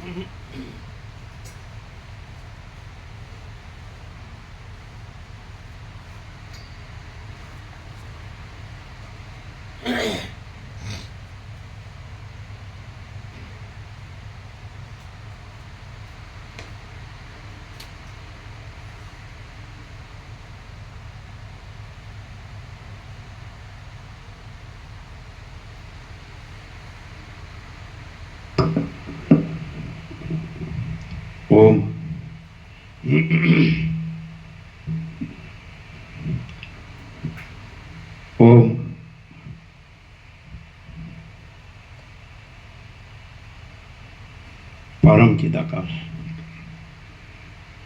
ઓમ ઓમ પરમ ચિદાકાશ,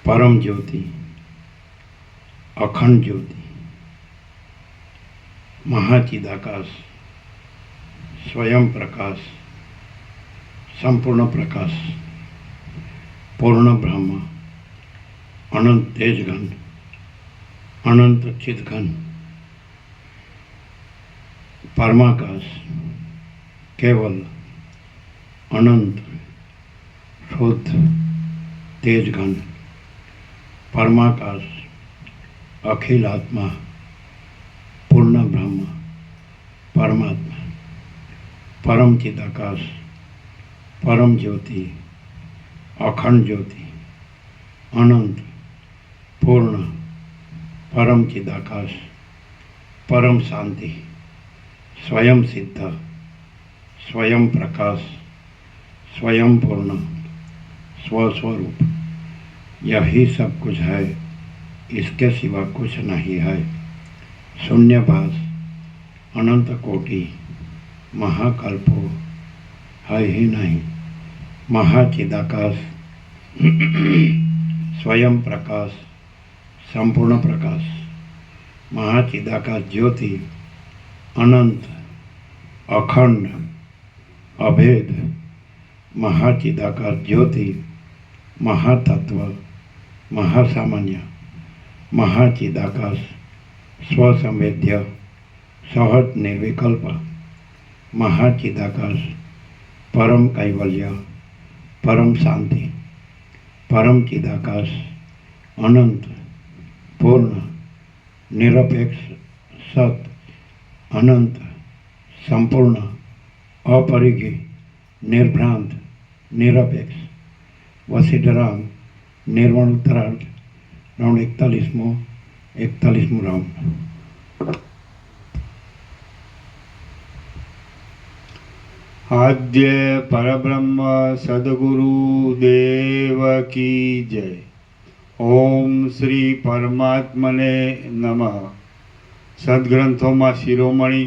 પરમ જ્યોતિ, અખંડ જ્યોતિ, મહાચિદાકાશ, સ્વયં પ્રકાશ, સંપૂર્ણ પ્રકાશ, પૂર્ણ બ્રહ્મ, અનંત તેજઘન, અનંત ચિદઘન, પરમાકાશ, કેવલ અનંત શુદ્ધ તેજઘન, પરમાકાશ, અખિલ આત્મા, પૂર્ણ બ્રહ્મ, પરમાત્મા, પરમ ચિદાકાશ, પરમ જ્યોતિ, અખંડ જ્યોતિ, અનંત, પૂર્ણ, પરમ ચિદાકાશ, પરમ શાંતિ, स्वयं सिद्ध, स्वयं प्रकाश, स्वयं पूर्ण, स्वस्वरूप, यही सब कुछ है, इसके सिवा कुछ नहीं है। शून्यभास, अनंत कोटि, महाकल्पो है ही नहीं। महाचिदाकाश, स्वयं प्रकाश, संपूर्ण प्रकाश, महाचिदाकाश ज्योति, अनंत, अखंड, अभेद, महाचिदाकाश ज्योति, महातत्व, महासामान्य, महाचिदाकाश, स्वसंवेद्य, सहज निर्विकल्प, महाचिदाकाश, परम कैवल्य, परम शांति, परम चिदाकाश, अनंत, पूर्ण, निरपेक्ष, सत, अनंत, संपूर्ण, अपरिघी, निर्भ्रांत, निरपेक्ष, वसीधराम, निर्वाण उत्तरार्थ, राउंड 41 राउंड। आद्य परब्रह्म सद्गुरु देव की जय। ओम श्री परमात्मने नमः। सद्ग्रंथों में शिरोमणि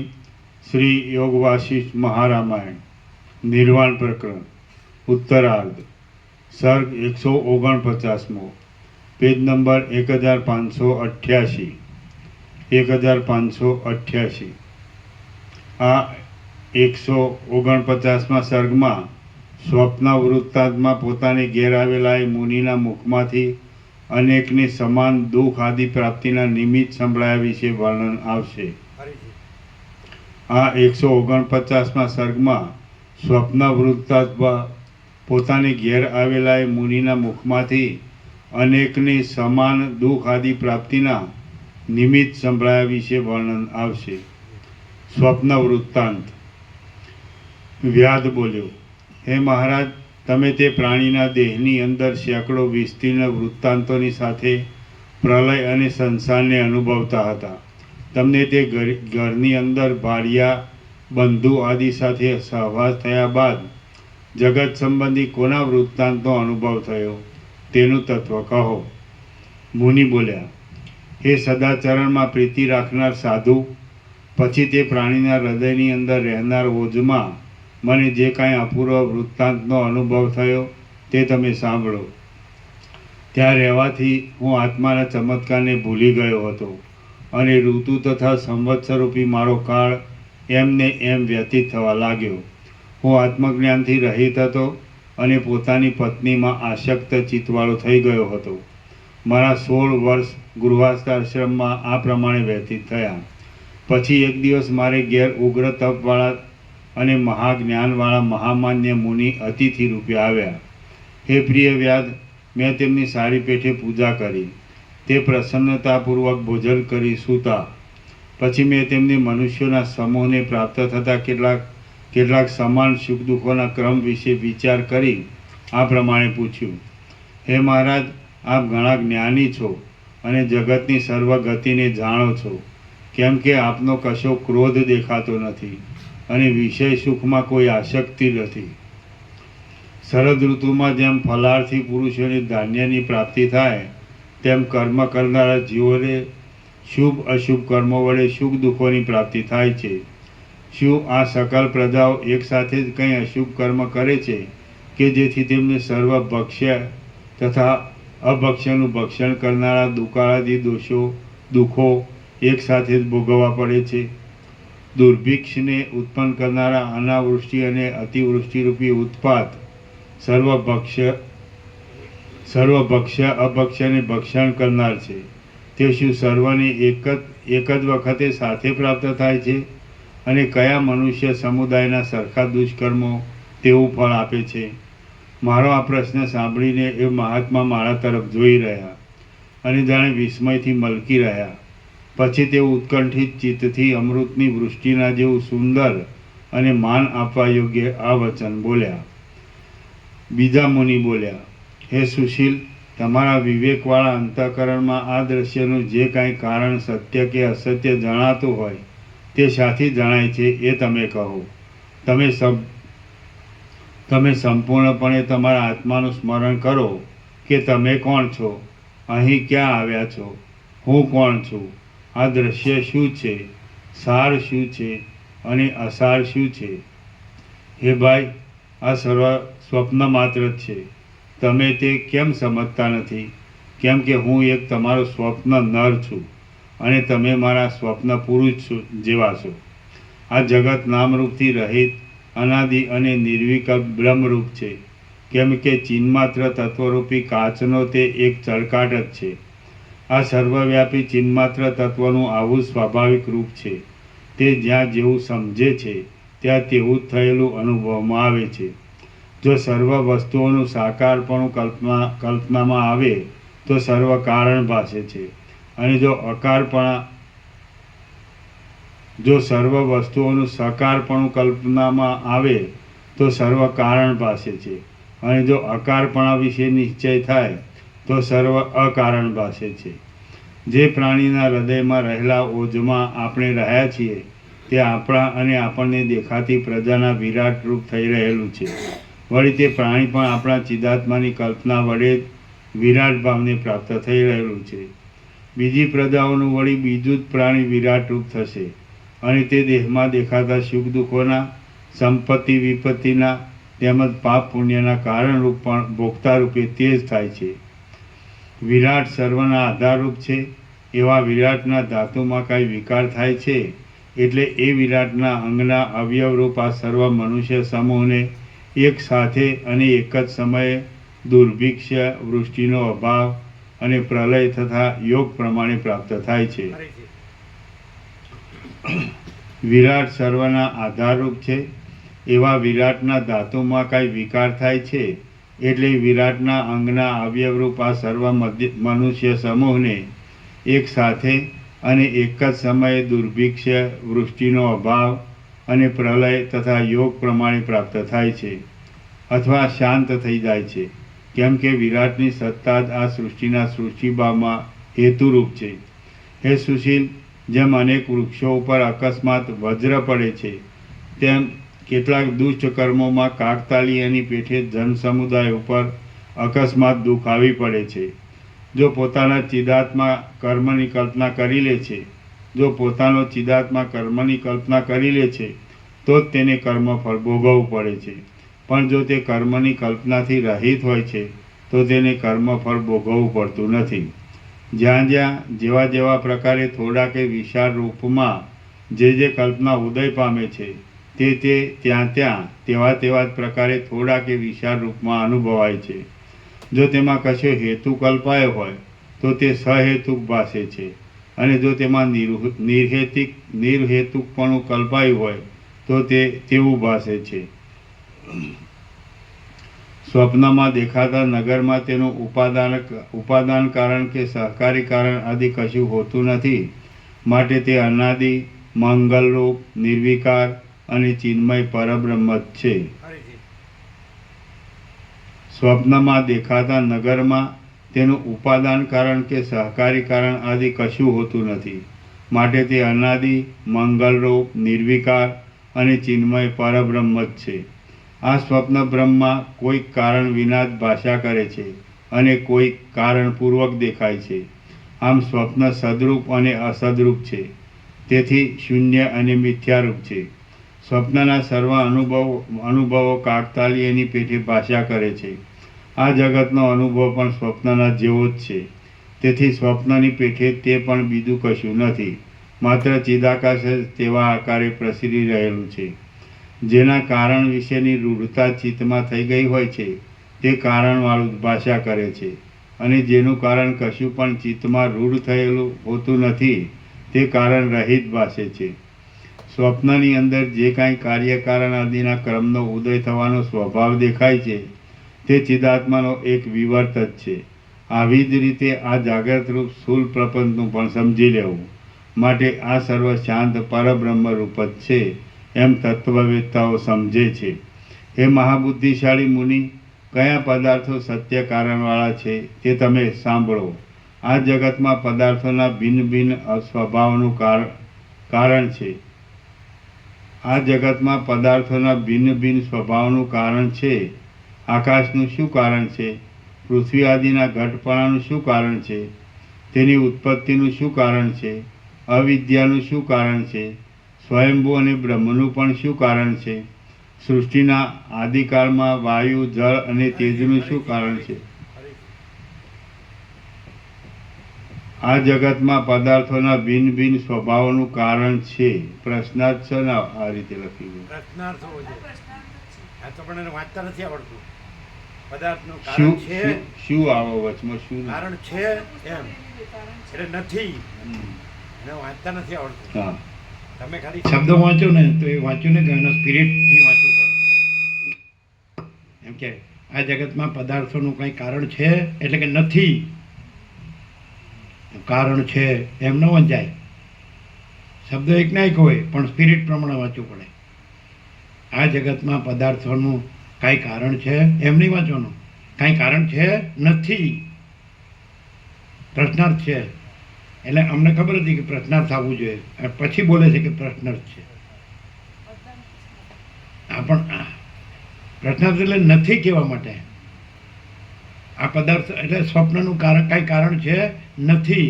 श्री योग वासिष्ठ महारामायण निर्वाण प्रकरण उत्तरार्ध सर्ग 149 पेज नंबर 1588 1588। आ 149 सर्ग में स्वप्न वृत्तांत में पोताने घेर आवेला मुनिना मुखमांथी अनेकनी समान दुख आदि प्राप्तिना निमित्त संभळाया विषे वर्णन आवशे। आ 149 सर्ग में स्वप्न वृत्तांत पोताने घेर आवेला मुनिना मुखमांथी अनेकनी समान दुख आदि प्राप्तिना निमित्त संभळाया विषे वर्णन आवशे। स्वप्न वृत्तांत। व्याध बोल्यो, हे महाराज, तमे ते प्राणीना देहनी अंदर शेकड़ो विस्तीर्ण वृत्तांतोनी साथे प्रलय अने संसारने अनुभवता हता। तमने ते घरनी अंदर भाड़िया बंधु आदि साथे सहवास थया बाद जगत संबंधी कोना वृत्तांतनो अनुभव थयो तेनुं तत्व कहो। मुनि बोल्या, हे सदाचरण में प्रीति राखनार साधु, पछी ते प्राणीना हृदयनी अंदर रहनार ओजमा मने जे कांई अपूर्व वृत्तांतनो अनुभव थयो ते तमे सांभळो। त्यां रहेवाथी हूँ आत्माना चमत्कारने भूली गयो हतो अने ऋतु तथा संवत्सरूपी मारो काळ एમને एम व्यतीत थवा लाग्यो। हूँ आत्मज्ञानथी रहित हतो अने पोतानी पत्नीमां आसक्त चित्तवाळो थई गयो हतो। मारा 16 वर्ष गृहस्थाश्रममां आ प्रमाणे व्यतीत थया। पछी एक दिवस मारे घेर उग्र तपवाळा अने महाज्ञानवाळा महामान्य मुनि अतिथि रूपे आव्या। હે પ્રિય વ્યાધ, મેં તેમની સારી પેઠે પૂજા કરી. તે પ્રસન્નતાપૂર્વક ભોજન કરી સૂતા. પછી મેં તેમની મનુષ્યોના સમૂહને પ્રાપ્ત થતા કેટલાક સમાન સુખ દુઃખોના ક્રમ વિશે વિચાર કરી આ પ્રમાણે પૂછ્યું: હે મહારાજ, આપ ઘણા જ્ઞાની છો અને જગતની સર્વ ગતિને જાણો છો. કેમ કે આપનો કશો ક્રોધ દેખાતો નથી અને વિષય સુખમાં કોઈ આસક્તિ નથી. શરદ ઋતુમાં જેમ ફલાર્થી પુરુષોને ધાન્યની પ્રાપ્તિ થાય, તેમ કર્મ કરનારા જીવોને શુભ અશુભ કર્મો વડે સુખ દુઃખોની પ્રાપ્તિ થાય છે. શું આ સકલ પ્રજાઓ એક સાથે જ કંઈ અશુભ કર્મ કરે છે કે જેથી તેમને સર્વ ભક્ષ્ય તથા અભક્ષ્યનું ભક્ષણ કરનારા દુકાળાદી દુઃખો એક સાથે જ ભોગવવા પડે છે? દુર્ભિક્ષને ઉત્પન્ન કરનારા અનાવૃષ્ટિ અને અતિવૃષ્ટિરૂપી ઉત્પાત સર્વભક્ષ્ય અભક્ષ્યને ભક્ષણ કરનાર છે. તે શું સર્વને એક જ વખતે સાથે પ્રાપ્ત થાય છે? અને કયા મનુષ્ય સમુદાયના સરખા દુષ્કર્મો તેવું ફળ આપે છે? મારો આ પ્રશ્ન સાંભળીને એ મહાત્મા મારા તરફ જોઈ રહ્યા અને જાણે વિસ્મયથી મલકી રહ્યા. પછી તે ઉત્કંઠિત ચિત્તથી અમૃતની વૃષ્ટિના જેવું સુંદર અને માન આપવા યોગ્ય આ વચન બોલ્યા. બીજા મુનિ બોલ્યા: હે સુશીલ, તમારા વિવેકવાળા અંતઃકરણમાં આ દ્રશ્યનું જે કાંઈ કારણ સત્ય કે અસત્ય જણાતું હોય તે શાથી જણાય છે એ તમે કહો. તમે સંપૂર્ણપણે તમારા આત્માનું સ્મરણ કરો કે તમે કોણ છો, અહીં ક્યાં આવ્યા છો, હું કોણ છું, આ દ્રશ્ય શું છે, સાર શું છે અને અસાર શું છે. હે ભાઈ, આ સર્વ સ્વપ્ન માત્ર જ છે. તમે તે કેમ સમજતા નથી? કેમ કે હું એક તમારો સ્વપ્ન નર છું અને તમે મારા સ્વપ્ન પુરુષ જેવા છો. આ જગત નામરૂપથી રહિત, અનાદિ અને નિર્વિકલ્પ બ્રહ્મરૂપ છે. કેમ કે ચિન્માત્ર તત્વરૂપી કાચનો તે એક ચળકાટ જ છે. આ સર્વવ્યાપી ચિન્માત્ર તત્વનું આવું સ્વાભાવિક રૂપ છે. તે જ્યાં જેવું સમજે છે ત્યાં તેવું જ થયેલું અનુભવમાં આવે છે. જો સર્વ વસ્તુઓનું સાકારપણું કલ્પનામાં આવે તો સર્વ કારણ ભાસે છે, અને જો સર્વ વસ્તુઓનું સકારપણું કલ્પનામાં આવે તો સર્વ કારણ ભાસે છે, અને જો અકારપણા વિશે નિશ્ચય થાય તો સર્વ અકારણ ભાસે છે. જે પ્રાણીના હૃદયમાં રહેલા ઓજમાં આપણે રહ્યા છીએ તે આપણા અને આપણને દેખાતી પ્રજાના વિરાટ રૂપ થઈ રહેલું છે. વળી તે પ્રાણી પણ આપણા ચિદાત્માની કલ્પના વડે જ વિરાટ ભાવને પ્રાપ્ત થઈ રહેલું છે. બીજી પ્રજાઓનું વળી બીજું જ પ્રાણી વિરાટ રૂપ થશે, અને તે દેહમાં દેખાતા સુખ દુઃખોના, સંપત્તિ વિપત્તિના તેમજ પાપ પુણ્યના કારણરૂપ પણ ભોગતા રૂપે તે જ થાય છે. વિરાટ સર્વના આધારરૂપ છે. એવા વિરાટના ધાતુમાં કાંઈ વિકાર થાય છે એટલે એ વિરાટના અંગના અવયવરૂપ આ સર્વ મનુષ્ય સમૂહને એક સાથે અને એક જ સમયે દુર્ભિક્ષ, વૃષ્ટિનો અભાવ અને પ્રલય તથા યોગ પ્રમાણે પ્રાપ્ત થાય છે. વિરાટ સર્વના આધારરૂપ છે. એવા વિરાટના ધાતુમાં કાંઈ વિકાર થાય છે એટલે વિરાટના અંગના અવયવરૂપ આ સર્વ મનુષ્ય સમૂહને એક સાથે અને એક જ સમયે દુર્ભિક્ષ, વૃષ્ટિનો અભાવ અને પ્રલય તથા યોગ પ્રમાણે પ્રાપ્ત થાય છે, અથવા શાંત થઈ જાય છે. કેમ કે વિરાટની સત્તા જ આ સૃષ્ટિના સૃષ્ટિભાવમાં હેતુરૂપ છે. હે સુશીલ, જેમ અનેક વૃક્ષો ઉપર અકસ્માત વજ્ર પડે છે, તેમ કેટલાક દુષ્ટ કર્મોમાં કાકતાળીયાની પેઠે જન સમુદાય ઉપર અકસ્માત દુઃખ આવી પડે છે. જો પોતાના ચિદાત્મા કર્મની કલ્પના કરી લે છે તો જ તેને કર્મફળ ભોગવવું પડે છે. પણ જો તે કર્મની કલ્પનાથી રહિત હોય છે તો તેને કર્મફળ ભોગવવું પડતું નથી. જ્યાં જેવા પ્રકારે થોડા કે વિશાળ રૂપમાં જે કલ્પના ઉદય પામે છે તે ત્યાં તેવા જ પ્રકારે થોડા કે વિશાળ રૂપમાં અનુભવાય છે. જો તેમાં કશો હેતુ કલ્પાયો હોય તો તે સહેતુક ભાસે છે, અને જો તેમાં નિર્હેતુકપણું કલ્પાયું હોય તો તે તેવું ભાસે છે. સ્વપ્નમાં દેખાતા નગરમાં તેનું ઉપાદાન કારણ કે સહકારી કારણ આદિ કશું હોતું નથી, માટે તે અનાદિ, મંગલરૂપ, નિર્વિકાર અને ચિન્મય પરબ્રહ્મ જ છે. સ્વપ્નમાં દેખાતા નગરમાં તેનું ઉપાદાન કારણ કે સહકારી કારણ આદિ કશું હોતું નથી, માટે તે અનાદિ, મંગલરૂપ, નિર્વિકાર અને ચિન્મય પરબ્રહ્મ જ છે. આ સ્વપ્ન બ્રહ્મમાં કોઈક કારણ વિના જ ભાષા કરે છે અને કોઈક કારણપૂર્વક દેખાય છે. આમ સ્વપ્ન સદરૂપ અને અસદરૂપ છે, તેથી શૂન્ય અને મિથ્યારૂપ છે. સ્વપ્નના સર્વ અનુભવો કાકતાલીયની પેઠે ભાષા કરે છે. આ જગતનો અનુભવ પણ સ્વપ્નના જેવો જ છે, તેથી સ્વપ્નની પેઠે તે પણ બીજું કશું નથી, માત્ર ચિદાકાશ જ તેવા આકારે પ્રસરી રહેલું છે. જેના કારણ વિશેની રૂઢતા ચિત્તમાં થઈ ગઈ હોય છે તે કારણવાળું જ ભાષા કરે છે, અને જેનું કારણ કશું પણ ચિત્તમાં રૂઢ થયેલું હોતું નથી તે કારણ રહિત ભાષે છે. સ્વપ્નની અંદર જે કાંઈ કાર્યકારણ આદિના ક્રમનો ઉદય થવાનો સ્વભાવ દેખાય છે તે ચિદાત્માનો એક વિવર્ત જ છે. આવી જ રીતે આ જાગ્રતરૂપ સ્થૂલ પ્રપંચનું પણ સમજી લેવું, માટે આ સર્વ શાંત પરબ્રહ્મ રૂપ જ છે એમ તત્વવેત્તાઓ સમજે છે. એ મહાબુદ્ધિશાળી મુનિ, કયા પદાર્થો સત્ય કારણવાળા છે તે તમે સાંભળો. આ જગતમાં પદાર્થોના ભિન્ન ભિન્ન સ્વભાવનું કારણ છે. આ જગતમાં પદાર્થોના ભિન્ન ભિન્ન સ્વભાવનું કારણ છે. આકાશનું શું કારણ છે? પૃથ્વી આદિના ઘટપણાનું શું કારણ છે? તેની ઉત્પત્તિનું શું કારણ છે? અવિદ્યાનું શું કારણ છે? સ્વયંભૂ અને બ્રહ્મનું પણ શું કારણ છે? સૃષ્ટિના આદિકાળમાં વાયુ, જળ અને તેજનું શું કારણ છે? આ જગતમાં પદાર્થોના ભિન્ન ભિન્ન સ્વભાવનું કારણ છે. પ્રશ્નાર્થ છે ને આ રીતે લખી ગયું. પ્રશ્નાર્થ હોવો જોઈએ. આ તો પણ એને વાંચતા નથી આવડતું. પદાર્થનું શું કારણ છે, શું આવો વચમાં શું નથી? કારણ છે એમ એટલે નથી, એને વાંચતા નથી આવડતું. હા, તમે ખાલી શબ્દો વાંચો ને તો એ વાંચ્યું ને તો એનો સ્પિરિટથી વાંચવું પડે. એમ કે આ જગતમાં પદાર્થોનું કંઈ કારણ છે એટલે કે નથી, કારણ છે એમ ન વંચાય. શબ્દ એક ના એક હોય પણ સ્પિરિટ પ્રમાણે વાંચવું પડે. આ જગતમાં પદાર્થોનું કાંઈ કારણ છે એમ નહીં વાંચવાનું. કાંઈ કારણ છે નથી, પ્રશ્નાર્થ છે. એટલે અમને ખબર હતી કે પ્રશ્નાર્થ આવવું જોઈએ, પછી બોલે છે કે પ્રશ્નાર્થ છે. આ પણ પ્રશ્નાર્થ એટલે નથી કહેવા માટે. આ પદાર્થ એટલે સ્વપ્નનું કારણ કાંઈ કારણ છે નથી,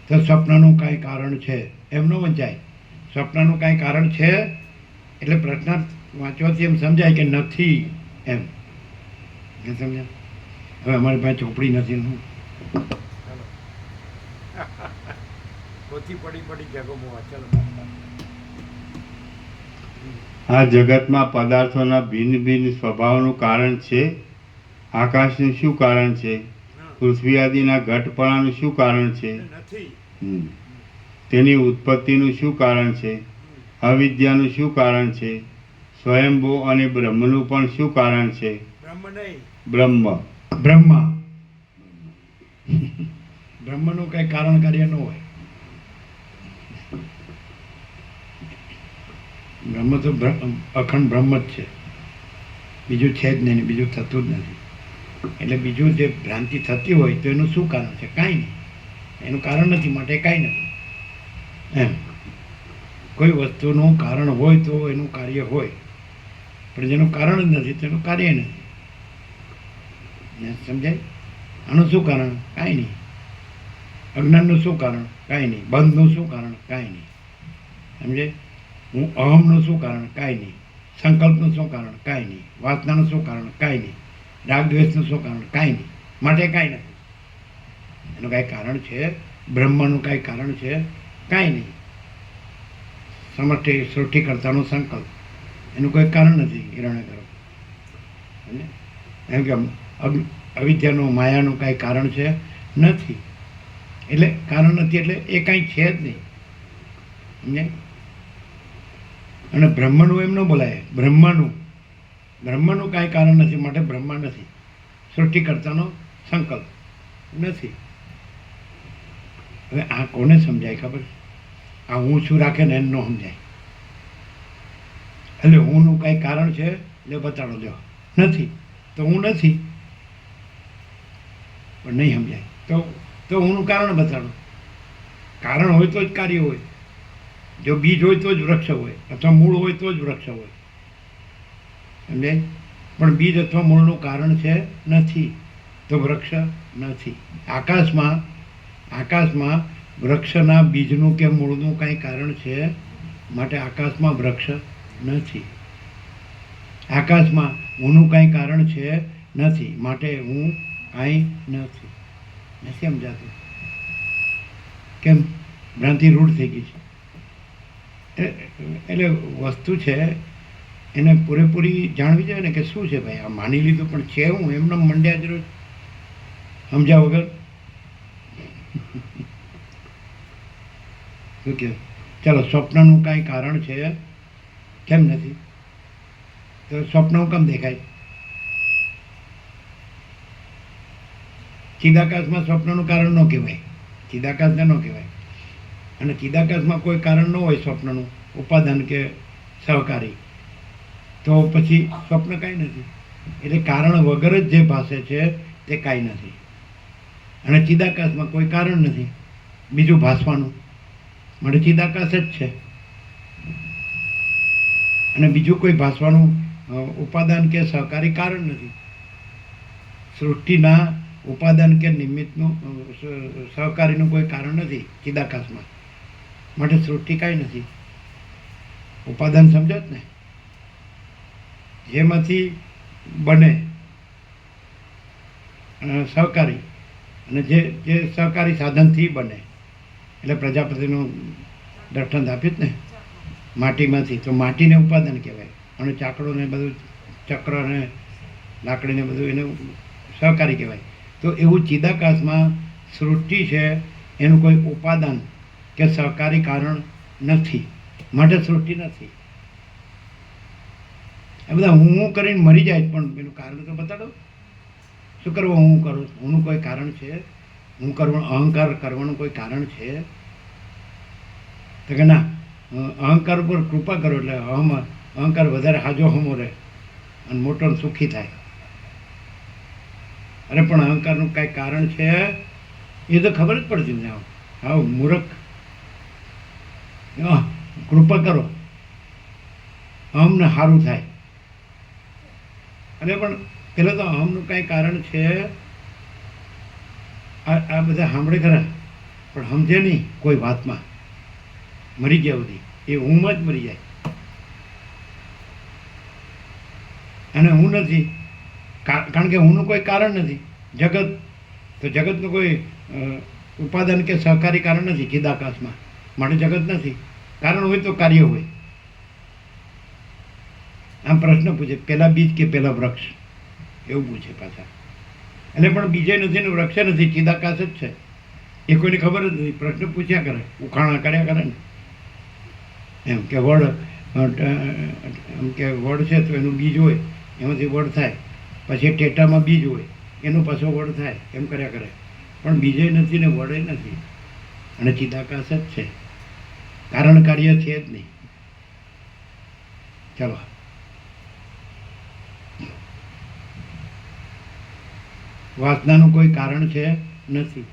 તો સ્વપ્નનું કાંઈ કારણ છે એમ ન વંચાય. સ્વપ્નનું કાંઈ કારણ છે એટલે પ્રશ્નાર્થ વાંચવાથી એમ સમજાય કે નથી એમ. સમજ્યા? હવે અમારી પાસે ચોપડી નથી ને આ જગતમાં પદાર્થોના ભિન્ન ભિન્ન સ્વભાવનું કારણ છે. આકાશનું શું કારણ છે? પૃથ્વી આદિના ઘટપણાનું શું કારણ છે? તેની ઉત્પત્તિનું શું કારણ છે? અવિદ્યાનું શું કારણ છે? સ્વયંભૂ અને બ્રહ્મનું પણ શું કારણ છે? બ્રહ્મ બ્રહ્મનું કંઈ કારણ કાર્ય ન હોય. બ્રહ્મ તો અખંડ બ્રહ્મ જ છે, બીજું છે જ નહીં, બીજું થતું જ નથી. એટલે બીજું જે ભ્રાંતિ થતી હોય તો એનું શું કારણ છે? કાંઈ નહીં, એનું કારણ નથી, માટે કાંઈ નથી એમ. કોઈ વસ્તુનું કારણ હોય તો એનું કાર્ય હોય, પણ જેનું કારણ જ નથી તેનું કાર્ય નથી. સમજાય? આનું શું કારણ? કાંઈ નહીં. અજ્ઞાનનું શું કારણ? કાંઈ નહીં. બંધનું શું કારણ? કાંઈ નહીં. સમજાય? હું અહમનું શું કારણ? કાંઈ નહીં. સંકલ્પનું શું કારણ? કાંઈ નહીં. વાસનાનું શું કારણ? કાંઈ નહીં. રાગ દ્વેષનું શું કારણ? કાંઈ નહીં, માટે કાંઈ નથી. એનું કાંઈ કારણ છે? બ્રહ્મનું કાંઈ કારણ છે? કાંઈ નહીં. સમષ્ટિ સૃષ્ટિકર્તાનો સંકલ્પ, એનું કોઈ કારણ નથી. હિરણ્યગર્ભ એમ કે અવિદ્યાનું, માયાનું કાંઈ કારણ છે? નથી. એટલે કારણ નથી એટલે એ કાંઈ છે જ નહીં. સમજાય? અને બ્રહ્મનું એમ ન બોલાય. બ્રહ્મનું બ્રહ્મનું કાંઈ કારણ નથી, માટે બ્રહ્મા નથી. સૃષ્ટિકર્તાનો સંકલ્પ નથી. હવે આ કોને સમજાય ખબર? આ હું શું રાખે ને એને ન સમજાય. એટલે હુંનું કાંઈ કારણ છે એટલે બતાડો લ્યો. નથી તો હું નથી, પણ નહીં સમજાય તો હુંનું કારણ બતાડો. કારણ હોય તો જ કાર્ય હોય. જો બીજ હોય તો જ વૃક્ષ હોય, અથવા મૂળ હોય તો જ વૃક્ષ હોય. સમજાય? પણ બીજ અથવા મૂળનું કારણ છે નથી, તો વૃક્ષ નથી. આકાશમાં વૃક્ષના બીજનું કે મૂળનું કાંઈ કારણ છે, માટે આકાશમાં વૃક્ષ નથી. આકાશમાં હુંનું કાંઈ કારણ છે નથી, માટે હું કાંઈ નથી. નથી સમજાતું? કેમ? ભ્રાંતિ રૂઢ થઈ ગઈ છે. એટલે વસ્તુ છે એને પૂરેપૂરી જાણવી જોઈએ ને કે શું છે ભાઈ. આ માની લીધું પણ છે હું એમને મંડ્યા જ રોજ સમજ્યા વગર. શું કહે? ચાલો, સ્વપ્નનું કાંઈ કારણ છે, કેમ નથી? તો સ્વપ્ન કેમ દેખાય? ચિદાકાશમાં સ્વપ્નનું કારણ ન કહેવાય, ચિદાકાશને ન કહેવાય. અને ચિદાકાશમાં કોઈ કારણ ન હોય સ્વપ્નનું, ઉપાદાન કે સહકારી, તો પછી સ્વપ્ન કાંઈ નથી. એટલે કારણ વગર જ જે ભાષે છે તે કાંઈ નથી. અને ચિદાકાશમાં કોઈ કારણ નથી બીજું ભાસવાનું, માટે ચિદાકાશ જ છે. અને બીજું કોઈ ભાસવાનું ઉપાદાન કે સહકારી કારણ નથી. સૃષ્ટિના ઉપાદાન કે નિમિત્તનું સહકારીનું કોઈ કારણ નથી ચિદાકાશમાં, માટે સૃષ્ટિ કાંઈ નથી. ઉપાદાન સમજો જ ને? જેમાંથી બને સહકારી, અને જે સહકારી સાધનથી બને, એટલે પ્રજાપતિનું દર્શન આપ્યું જ ને માટીમાંથી, તો માટીને ઉપાદાન કહેવાય. અને ચાકડો ને બધું, ચક્ર ને લાકડીને બધું એને સહકારી કહેવાય. તો એવું ચિદાકાશમાં સૃષ્ટિ છે એનું કોઈ ઉપાદાન કે સહકારી કારણ નથી, માટે સૃષ્ટિ નથી. એ બધા હું કરીને મરી જાય, પણ એનું કારણ તો બતાડો. શું કરવું? હું કરું, હુંનું કોઈ કારણ છે? હું કરવાનું, અહંકાર કરવાનું કોઈ કારણ છે? તો કે ના, અહંકાર ઉપર કૃપા કરો એટલે અહંકાર વધારે હાજો હમો રહે અને મોટો સુખી થાય. અરે પણ અહંકારનું કાંઈ કારણ છે એ તો ખબર જ પડતી ને. હા, મૂર્ખ. કૃપા કરો, અમને સારું થાય. અરે પણ પેલા તો અહમનું કાંઈ કારણ છે. આ બધા સાંભળે ખરા, પણ સમજે નહીં કોઈ વાતમાં. મરી ગયા બધી એ ઊંઘમાં જ મરી જાય. અને હું નથી, કારણ કે હુંનું કોઈ કારણ નથી. જગત, તો જગતનું કોઈ ઉપાદાન કે સહકારી કારણ નથી ચિદાકાશમાં, માટે જગત નથી. કારણ હોય તો કાર્ય હોય. આમ પ્રશ્ન પૂછે, પહેલા બીજ કે પહેલા વૃક્ષ, એવું પૂછે પાછા. એટલે પણ બીજે નથી ને વૃક્ષે નથી, ચિદાકાશ જ છે. એ કોઈને ખબર જ નથી. પ્રશ્ન પૂછ્યા કરે, ઉખાણા કર્યા કરે ને. એમ કે વડ છે તો એનું બીજ હોય, એમાંથી વડ થાય. પછી ટેટામાં બીજ હોય, એનું પાછો વડ થાય, એમ કર્યા કરે. પણ બીજે નથી ને વડે નથી, અને ચિદાકાશ જ છે. કારણ કાર્ય છે જ નહીં. ચાલો, વાસનાનું કોઈ કારણ છે નથી,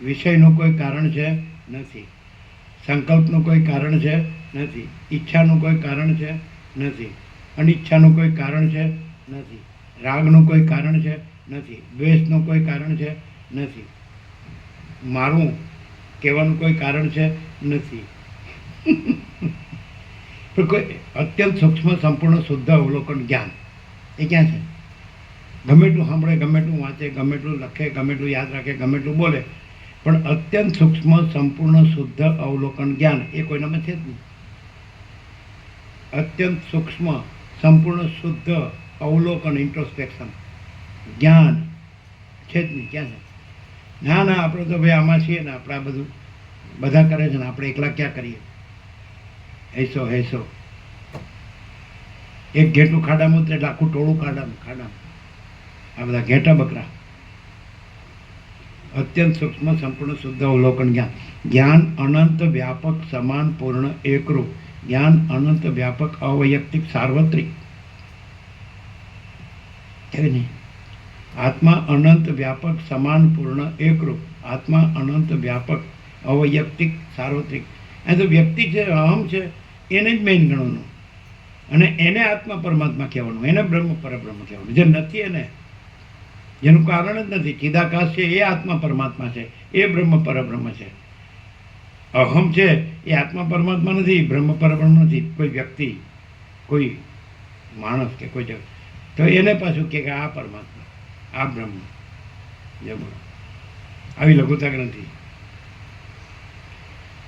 વિષયનું કોઈ કારણ છે નથી, સંકલ્પનું કોઈ કારણ છે નથી, ઈચ્છાનું કોઈ કારણ છે નથી, અનિચ્છાનું કોઈ કારણ છે નથી, રાગનું કોઈ કારણ છે નથી, દ્વેષનું કોઈ કારણ છે નથી, મારું કહેવાનું કોઈ કારણ છે નથી. પણ કોઈ અત્યંત સૂક્ષ્મ સંપૂર્ણ શુદ્ધ અવલોકન જ્ઞાન એ ક્યાં છે? ગમે એટલું સાંભળે, ગમે એટલું વાંચે, ગમે એટલું લખે, ગમે એટલું યાદ રાખે, ગમે એટલું બોલે, પણ અત્યંત સૂક્ષ્મ સંપૂર્ણ શુદ્ધ અવલોકન જ્ઞાન એ કોઈનામાં છે જ નહીં. અત્યંત સૂક્ષ્મ સંપૂર્ણ શુદ્ધ અવલોકન, ઇન્ટ્રોસ્પેક્શન જ્ઞાન છે જ નહીં. ક્યાં છે? ના ના, આપણે તો ભાઈ આમાં છીએ ને, આપણે આ બધું બધા કરે છે ને, આપણે એકલા ક્યાં કરીએ? હેસો હેસો. એક ઘેટું ખાડામાં ઉતરે એટલે આખું ટોળું ખાડામાં આ બધા ઘેટા બકરા. અત્યંત સૂક્ષ્મ સંપૂર્ણ શુદ્ધ અવલોકન જ્ઞાન. જ્ઞાન અનંત વ્યાપક સમાન પૂર્ણ એકરૂપ. જ્ઞાન અનંત વ્યાપક અવૈયક્તિક સાર્વત્રિક. છે નહીં? આત્મા અનંત વ્યાપક સમાન પૂર્ણ એકરૂપ. આત્મા અનંત વ્યાપક અવૈયક્તિક સાર્વત્રિક. આ તો વ્યક્તિ છે, અહમ છે, એને જ મેઇન ગણવાનું અને એને આત્મા પરમાત્મા કહેવાનું, એને બ્રહ્મ પરબ્રહ્મ કહેવાનું. જે નથી એને, જેનું કારણ જ નથી, ચિદાકાશ છે એ આત્મા પરમાત્મા છે, એ બ્રહ્મ પરબ્રહ્મ છે. અહમ છે એ આત્મા પરમાત્મા નથી, બ્રહ્મ પરબ્રહ્મ નથી. કોઈ વ્યક્તિ, કોઈ માણસ કે કોઈ જગ, તો એને પાછું કે આ પરમાત્મા, આ બ્રહ્મ. જે બોલો આવી લઘુતા ગ્રંથિ.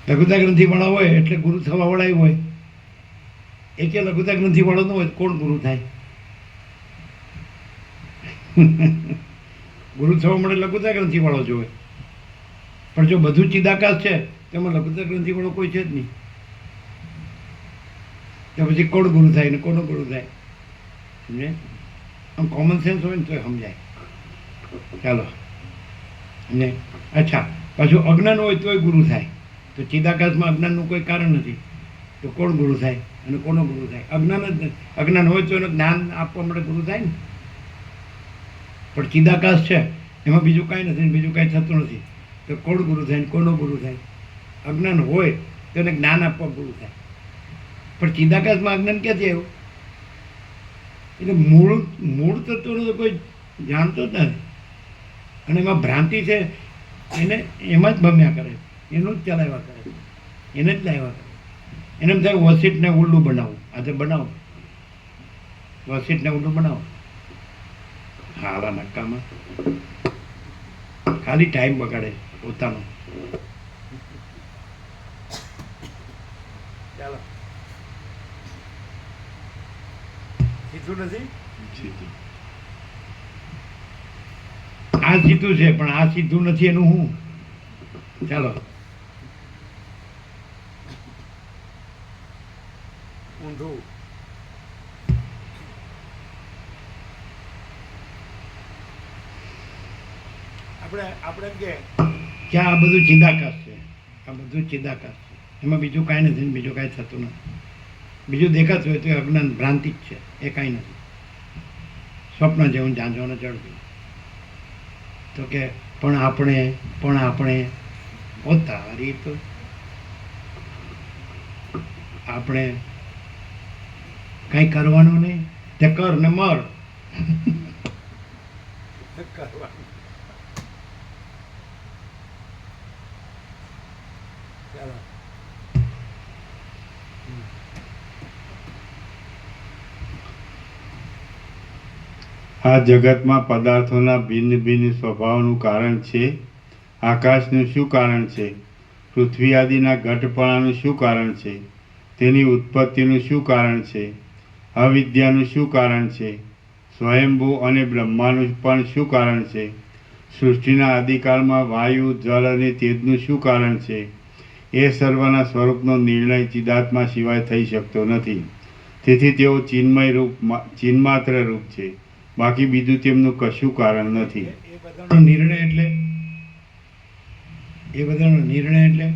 લઘુતા ગ્રંથિ વાળા હોય એટલે ગુરુ થવા વાળા હોય. એ કે લઘુતા ગ્રંથિ વાળો ન હોય તો કોણ ગુરુ થાય? ગુરુ થવા મળે લઘુતા ગ્રંથિ વાળો જ હોય. પણ જો બધું ચિદાકાશ છે તેમાં લઘુતા ગ્રંથિ વાળો કોઈ છે જ નહીં. તો પછી કોણ ગુરુ થાય ને કોનો ગુરુ થાય? સમજે? આમ કોમન સેન્સ હોય ને તો સમજાય. ચાલો ને અચ્છા, પાછું અજ્ઞાન હોય તોય ગુરુ થાય. તો ચિદાકાશમાં અજ્ઞાનનું કોઈ કારણ નથી, તો કોણ ગુરુ થાય અને કોનો ગુરુ થાય? અજ્ઞાન જ નથી. અજ્ઞાન હોય તો એનું જ્ઞાન આપવા માટે ગુરુ થાય ને. પણ ચિદાકાશ છે એમાં બીજું કાંઈ નથી, બીજું કાંઈ થતું નથી, તો કોણ ગુરુ થાય ને કોનો ગુરુ થાય? અજ્ઞાન હોય તો એને જ્ઞાન આપવા ગુરુ થાય. પણ ચિદાકાશમાં અજ્ઞાન ક્યાંથી આવ્યું? એટલે મૂળ તત્વનું તો કોઈ જાણતો જ નથી. અને એમાં ભ્રાંતિ છે એને એમાં જ ભમ્યા કરે, એનું જ ચલાવ્યા કરે, એને જ લાવ્યા કરે. એને એમ થાય વસીટને ઉલ્લું બનાવું. આ તો બનાવો, વસીટને ઉલ્લું બનાવો. હાલા નક્કામાં ખાલી ટાઈમ બગાડે પોતાનો. ચાલો, સીધું નથી. આ સીધું છે પણ આ સીધું નથી, એનું હું. ચાલો, ઊંધું. આપણે એમ કે આ બધું ચિદાકાશ છે, આ બધું ચિદાકાશ છે, એમાં બીજું કાંઈ નથી, બીજું કાંઈ થતું નથી. બીજું દેખાતું હોય તો એ અજ્ઞાન ભ્રાંતિ જ છે, એ કાંઈ નથી. સ્વપ્ન જેવું ઝાંઝોને ચડતું. તો કે પણ આપણે તારી તો આપણે કાંઈ કરવાનું નહીં, તે કર ને મર. કરવાનું. ચાલો, આ જગતમાં પદાર્થોના ભિન્ન ભિન્ન સ્વભાવનું કારણ છે. આકાશનું શું કારણ છે? પૃથ્વી આદિના ઘટપણાનું શું કારણ છે? તેની ઉત્પત્તિનું શું કારણ છે? અવિદ્યાનું શું કારણ છે? સ્વયંભૂ અને બ્રહ્માનું પણ શું કારણ છે? સૃષ્ટિના આદિકાળમાં વાયુ, જળ અને તેજનું શું કારણ છે? એ સર્વના સ્વરૂપનો નિર્ણય ચિદાત્મા સિવાય થઈ શકતો નથી. તેથી તેઓ ચિન્માત્ર રૂપ છે, બાકી બીજું તેમનું કશું કારણ નથી. એ બધાનો નિર્ણય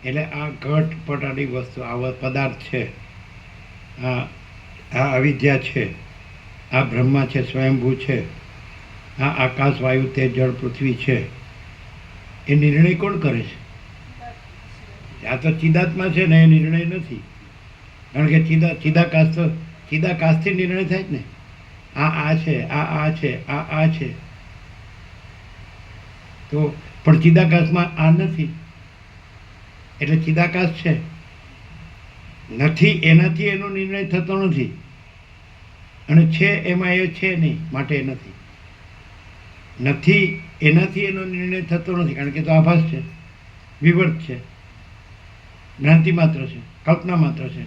એટલે આ ઘટ પટાડી વસ્તુ, આવા પદાર્થ છે, આ અવિદ્યા છે, આ બ્રહ્મા છે, સ્વયંભૂ છે, આ આકાશ, વાયુ, તેજ, જળ, પૃથ્વી છે. એ નિર્ણય કોણ કરે છે? આ તો ચિદાત્મા છે ને, એ નિર્ણય નથી. કારણ કે ચિદાકાશથી નિર્ણય થાય જ ને. આ છે, આ છે, આ છે. તો પણ ચિદાકાશમાં આ નથી, એટલે ચિદાકાશ છે નથી, એનાથી એનો નિર્ણય થતો નથી. અને છે એમાં એ છે નહીં, માટે એ નથી. નથી એનાથી એનો નિર્ણય થતો નથી, કારણ કે તો આભાસ છે, વિવર્ત છે, ભ્રાંતિ માત્ર છે, કલ્પના માત્ર છે,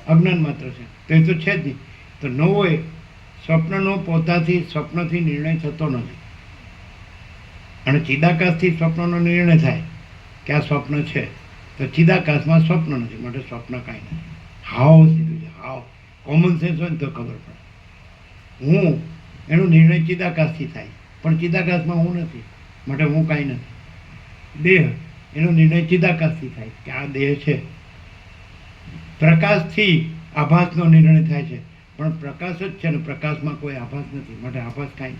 અજ્ઞાન માત્ર છે. તો એ તો છે જ નહીં. તો ન હોય, સ્વપ્નનો પોતાથી સ્વપ્નથી નિર્ણય થતો નથી. અને ચિદાકાશથી સ્વપ્નનો નિર્ણય થાય કે આ સ્વપ્ન છે, તો ચિદાકાશમાં સ્વપ્ન નથી, માટે સ્વપ્ન કાંઈ નથી. હાવ સીધું છે, હાવ. કોમન સેન્સ હોય ને તો ખબર પડે. હું એનો નિર્ણય ચિદાકાશથી થાય, પણ ચિદાકાશમાં હું નથી, માટે હું કાંઈ નથી. દેહ એનો નિર્ણય ચિદાકાશથી થાય કે આ દેહ છે. પ્રકાશથી આભાસનો નિર્ણય થાય છે, પણ પ્રકાશ જ છે ને પ્રકાશમાં કોઈ આભાસ નથી, માટે આભાસ કાંઈ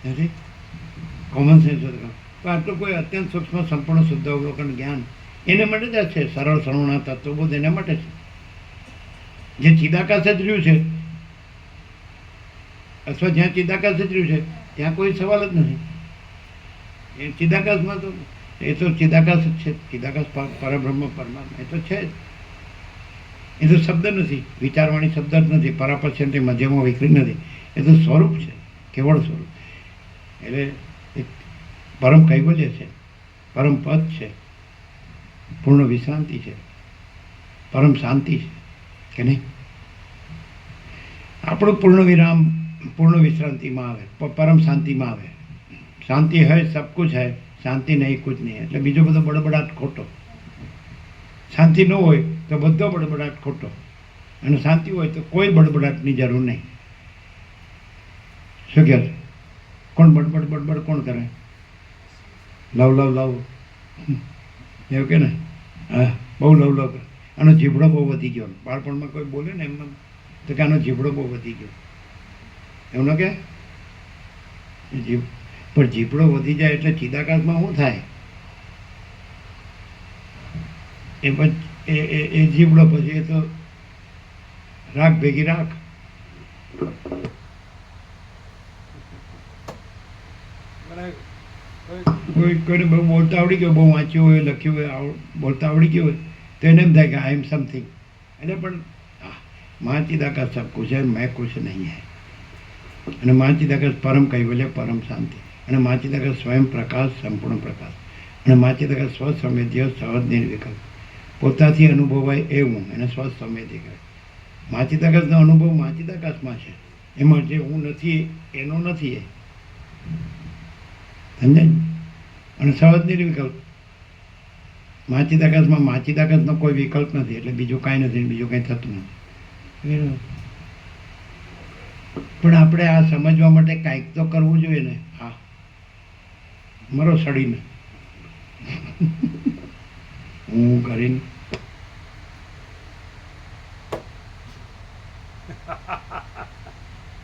નથી. કોમન સેન્સ તો આટલું કોઈ અત્યંત સૂક્ષ્મ સંપૂર્ણ શુદ્ધ અવલોકન જ્ઞાન એને માટે જ છે. સરળ સર્વના તત્વબોધ એના માટે છે. જે ચિદાકાશ જ રહ્યું છે અથવા જ્યાં ચિદાકાશ જ રહ્યું છે ત્યાં કોઈ સવાલ જ નથી. એ ચિદાકાશમાં તો એ તો ચિદાકાશ જ છે. ચિદાકાશ પરબ્રહ્મ પરમાત્મા એ તો છે જ. એ તો શબ્દ નથી, વિચારવાણી શબ્દ જ નથી, પરાપશ્યંતિ મધ્યમાં વિકૃત નથી. એ તો સ્વરૂપ છે, કેવળ સ્વરૂપ. એટલે એક પરમ કૈવલ્ય છે, પરમ પદ છે, પૂર્ણ વિશ્રાંતિ છે, પરમ શાંતિ છે કે નહીં. આપણું પૂર્ણ વિરામ પૂર્ણ વિશ્રાંતિમાં આવે, પરમ શાંતિમાં આવે. શાંતિ है सब कुछ है, શાંતિ નહીં કુછ નહીં. એટલે બીજો બધો બડબડાટ ખોટો. શાંતિ ન હોય તો બધો બડબડાટ ખોટો, અને શાંતિ હોય તો કોઈ બડબડાટની જરૂર નહીં. શું કહે? કોણ બડબડ બડબડ કોણ કરે? લવ લવ લવ એવું કે ને? હા, બહુ લવ લવ કરે. આનો જીભડો બહુ વધી ગયો. બાળપણમાં કોઈ બોલે ને એમને તો કે આનો જીભડો બહુ વધી ગયો, એવું ન કે? જીભ પણ જીભડો વધી જાય એટલે ચિદાકાશમાં શું થાય? એ જીભડો પછી એ તો રાખ ભેગી રાખ. કોઈને બહુ બોલતા આવડી ગયો, બહુ વાંચ્યું હોય, લખ્યું હોય, બોલતા આવડી ગયું હોય તો એને એમ થાય કે આઈ એમ સમથિંગ. એટલે પણ મા ચિદાકાશ સબ કુછ है, मैं कुछ नहीं है. અને મા ચિદાકાશ પરમ કૈવલ્ય, પરમ શાંતિ. અને મા ચિદાકાશ સ્વયં પ્રકાશ, સંપૂર્ણ પ્રકાશ. અને મા ચિદાકાશ સ્વસંવેદ્ય, સહજ નિર્વિકલ્પ, પોતાથી અનુભવાય એવું એને સ્વસંવેદ્ય કહે. મા ચિદાકાશનો અનુભવ મા ચિદાકાશમાં છે, એમાં જે હું નથી એનો નથી. એ સમજાય ને? અને સહજ નિર્વિકલ્પ. મા ચિદાકાશમાં મા ચિદાકાશનો કોઈ વિકલ્પ નથી, એટલે બીજું કાંઈ નથી, બીજું કાંઈ થતું નથી. પણ આપણે આ સમજવા માટે કાંઈક તો કરવું જોઈએ ને. હા, મરો સડીને હું કરીને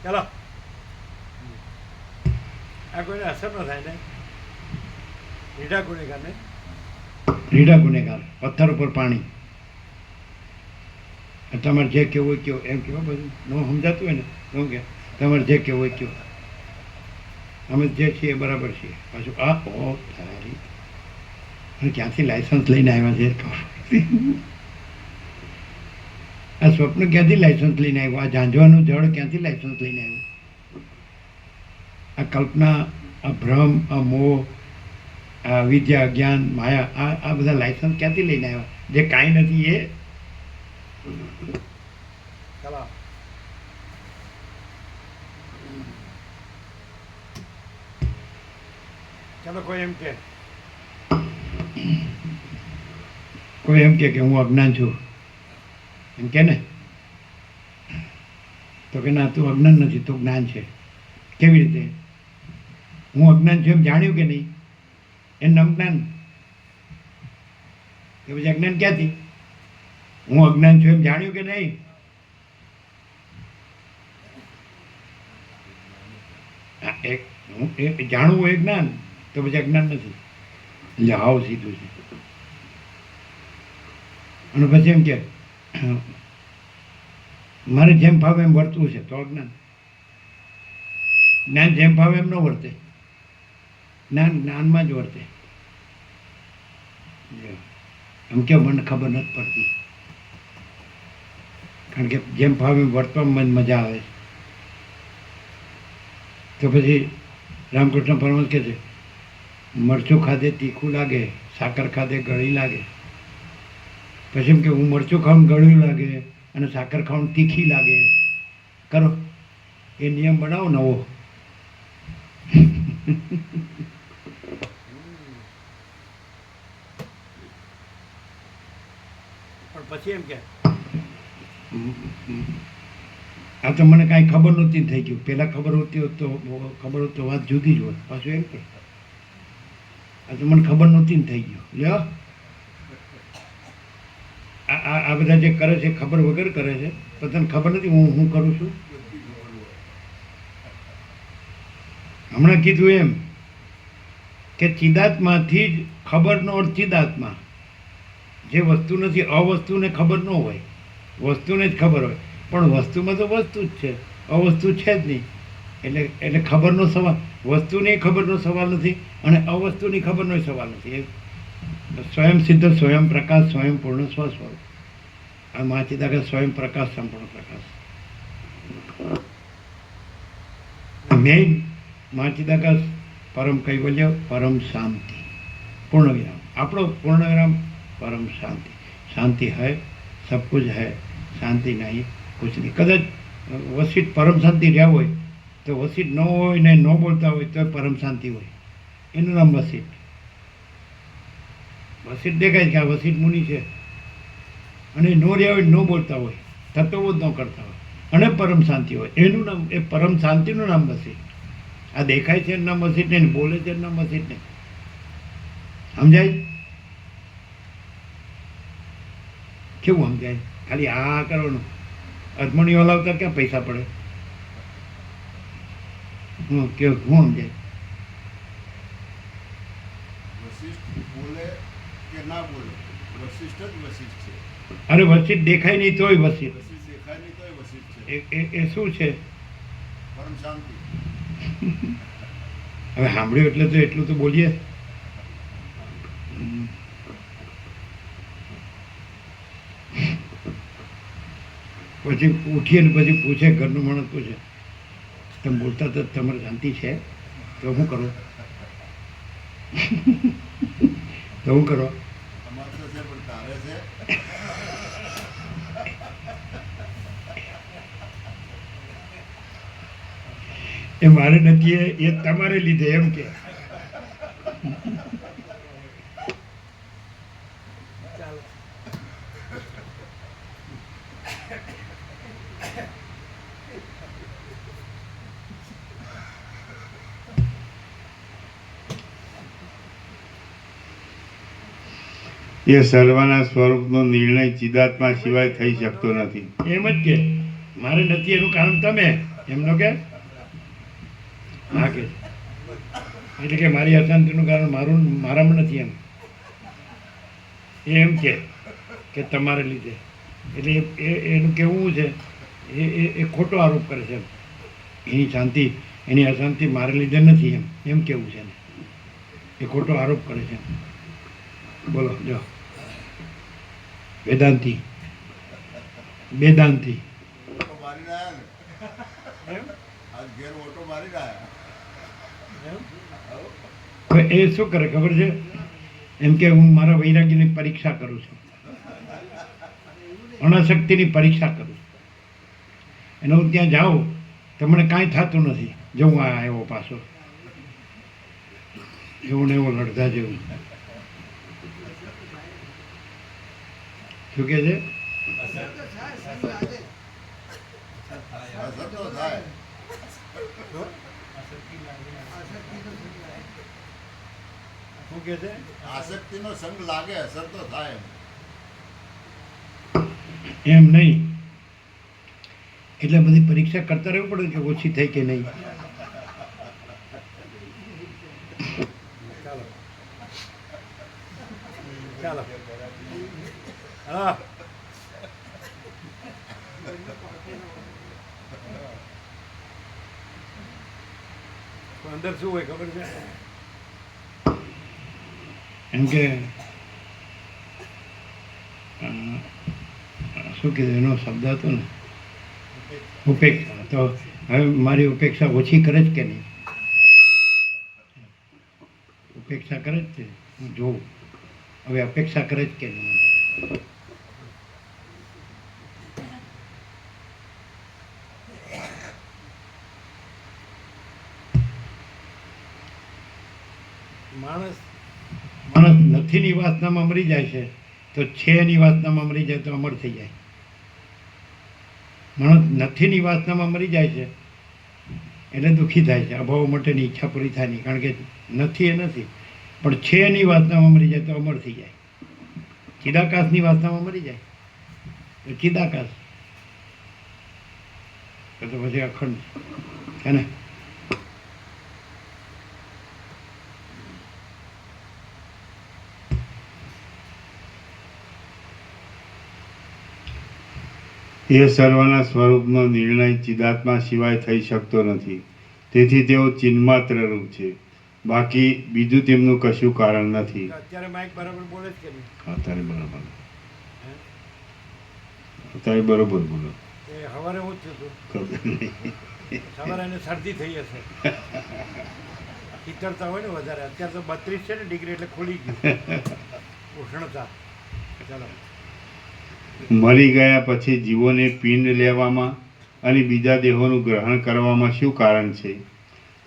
ચાલો આ કોઈને અસર ન થાય ને. રીઢા ગુનેગાર ને, રીઢા ગુનેગાર, પથ્થર ઉપર પાણી. તમારે જે કહેવું હોય કહો, એમ કહેવા બધું ન સમજાતું હોય ને શું કે તમારે જે કહેવું હોય કહો, અમે જે છીએ બરાબર છીએ. પાછું આ ઓ તારી, અને ક્યાંથી લાયસન્સ લઈને આવ્યા છે આ સ્વપ્ન ક્યાંથી લાયસન્સ લઈને આવ્યું? આ ઝાંઝવાનું જળ ક્યાંથી લાયસન્સ લઈને આવ્યું? આ કલ્પના, આ ભ્રમ, આ મોહ, આ વિદ્યા, જ્ઞાન, માયા, આ બધા લાયસન્સ ક્યાંથી લઈને આવ્યા જે કાંઈ નથી? એ ચાલો કોઈ એમ કે હું અજ્ઞાન છું, એમ કે ને, તો કે ના તું અજ્ઞાન નથી, તું જ્ઞાન છે. કેવી રીતે? હું અજ્ઞાન છું એમ જાણ્યું કે નહીં? એનું નામ જ્ઞાન. કે પછી અજ્ઞાન ક્યાંથી? હું અજ્ઞાન છું એમ જાણ્યું કે નહીં? એક જાણવું એ જ્ઞાન, તો પછી અજ્ઞાન નથી. એટલે હાવ સીધું છે. અને પછી એમ કે મારે જેમ ભાવે એમ વર્તવું છે તો અજ્ઞાન. જ્ઞાન જેમ ભાવે એમ ન વર્તે, જ્ઞાન જ્ઞાનમાં જ વર્તે. એમ કે મને ખબર નથી પડતી, કારણ કે જેમ ભાવે એમ વર્તવામાં મને મજા આવે છે. તો પછી રામકૃષ્ણ પરમહંસ કહે છે મરચું ખાધે તીખું લાગે, સાકર ખાધે ગળી લાગે. પછી એમ કે હું મરચું ખાઉં ગળ્યું લાગે અને સાકર ખાઉં તીખી લાગે. કરો એ નિયમ બનાવો નવો. પણ પછી એમ કે આ તો મને કાંઈ ખબર નહોતી થઈ ગયું. પહેલાં ખબર હોતી હોત તો વાત જુદી જ હોત. પાછું એમ કે આ તો મને ખબર નહોતી ને થઈ ગયું. લ્યો આ બધા જે કરે છે ખબર વગર કરે છે, પણ તને ખબર નથી હું કરું છું. હમણાં કીધું એમ કે ચિદાત્માથી જ ખબરનો અર્થ ચિદાત્મા. જે વસ્તુ નથી, અવસ્તુને ખબર ન હોય, વસ્તુને જ ખબર હોય. પણ વસ્તુમાં તો વસ્તુ જ છે, અવસ્તુ છે જ નહીં. એટલે ખબરનો સવાલ, વસ્તુની ખબરનો સવાલ નથી અને અવસ્તુની ખબરનો સવાલ નથી. એ સ્વયં સિદ્ધ, સ્વયં પ્રકાશ, સ્વયં પૂર્ણ સ્વસ્વરૂપ. આ મહાચિદાકાશ સ્વયં પ્રકાશ, સંપૂર્ણ પ્રકાશ. મેઇન મહાચિદાકાશ પરમ કૈવલ્ય, પરમ શાંતિ, પૂर्ण विराम. આપણો પૂर्ण विराम परम शांति. शांति है, सब कुछ है. शांति नहीं, कुछ नहीं. कदाच વસીઠ પરમ શાંતિ રહ્યા હોય તો વસીઠ ન હોય ને ન બોલતા હોય તો પરમ શાંતિ હોય. એનું નામ વસીઠ. વસીઠ દેખાય કે આ વસીઠ મુનિ છે અને ન રહ્યા હોય, ન બોલતા હોય, તત્વો જ ન કરતા હોય અને પરમ શાંતિ હોય. એનું નામ, એ પરમ શાંતિનું નામ વસીઠ. આ દેખાય છે એનું નામ વસીઠ નહીં, બોલે છે એનું નામ વસીઠ નહીં. સમજાય? કેવું સમજાય? ખાલી આ કરવાનું. અજમણી હલાવતા ક્યાં પૈસા પડે? હું સમજાય? વશિષ્ઠ બોલે કે ના બોલે, વશિષ્ઠ જ વશિષ્ઠ છે. અરે વસીઠ દેખાય નહીં તોય વસીઠ. વશિષ્ઠ દેખાય નહીં તોય વશિષ્ઠ છે. એ શું છે? પરમ શાંતિ. હવે સાંભળ્યું એટલે તો એટલું તો બોલીએ. પછી ઉઠીએ ને પછી પૂછે, ઘરનું માણસ પૂછે, તમે બોલતા તો તમારે શાંતિ છે? તો શું કરો? તો શું કરો? અમારે તો છે પણ તારે છે. એ મારે નથી, એ તમારે લીધે એમ કે. એ સર્વના સ્વરૂપનો નિર્ણય ચિદાત્મા સિવાય થઈ શકતો નથી. એમ જ કે મારે નથી એનું કારણ તમે એમનો કે હા કે એટલે કે મારી અશાંતિનું કારણ મારામાં નથી એમ. એમ કે તમારે લીધે. એટલે એનું કેવું છે, એ ખોટો આરોપ કરે છે. એની શાંતિ, એની અશાંતિ મારે લીધે નથી એમ કેવું છે ને. એ ખોટો આરોપ કરે છે. બોલો જો વેદાંતિ વેદાંતિ હવે એ શું કરે ખબર છે? એમ કે હું મારા વૈરાગ્યની પરીક્ષા કરું છું, અનાશક્તિની પરીક્ષા કરું છું. અને હું ત્યાં જાઉં તો મને કાંઈ થતું નથી. જો હું આવ્યો પાછો એવું ને એવું લડતા જેવું. શું કે છે? શું કે છે? આસક્તિનો સંગ લાગે, અસર તો થાય. એમ નહીં. એટલે બધી પરીક્ષા કરતા રહેવું પડે કે ઓછી થઈ કે નહીં. ચાલો હા અંદર શું હોય ખબર છે? એમ કે શું કીધું એનો શબ્દ હતો ને, ઉપેક્ષા. તો હવે મારી ઉપેક્ષા ઓછી કરે જ કે નહીં? ઉપેક્ષા કરે જ છે. હું જોઉં હવે અપેક્ષા કરે જ કે નહીં. માણસ નથીની વાસનામાં મરી જાય છે તો છેની વાસનામાં મરી જાય તો અમર થઈ જાય. માણસ નથીની વાસનામાં મરી જાય છે એટલે દુઃખી થાય છે. અભાવ માટેની ઈચ્છા પૂરી થાય નહીં, કારણ કે નથી એ નથી, પણ છે એની વાસનામાં મરી જાય તો અમર થઈ જાય. ચિદાકાશની વાસનામાં મરી જાય તો ચિદાકાશ, તો પછી અખંડ છે ને. એ સર્વના સ્વરૂપનો નિર્ણય ચિદાત્મા સિવાય થઈ શકતો નથી. તેથી તેઓ ચિન્માત્ર રૂપ છે, બાકી બીજું તેમનું કશું કારણ નથી. અત્યારે માઇક બરાબર બોલે છે કે નહીં? અત્યારે બરાબર, અત્યારે બરોબર બોલો. એ સવારે હું જ થયું ખબર નહીં. સવારે એને શરદી થઈ હશે, શીતળતા હોય ને વધારે. અત્યારે તો 32 છે ને ડિગ્રી, એટલે ખુલી ગયું ઉષ્ણતા. ચાલો. મરી ગયા પછી જીવોને પિંડ લેવામાં અને બીજા દેહોનું ગ્રહણ કરવામાં શું કારણ છે?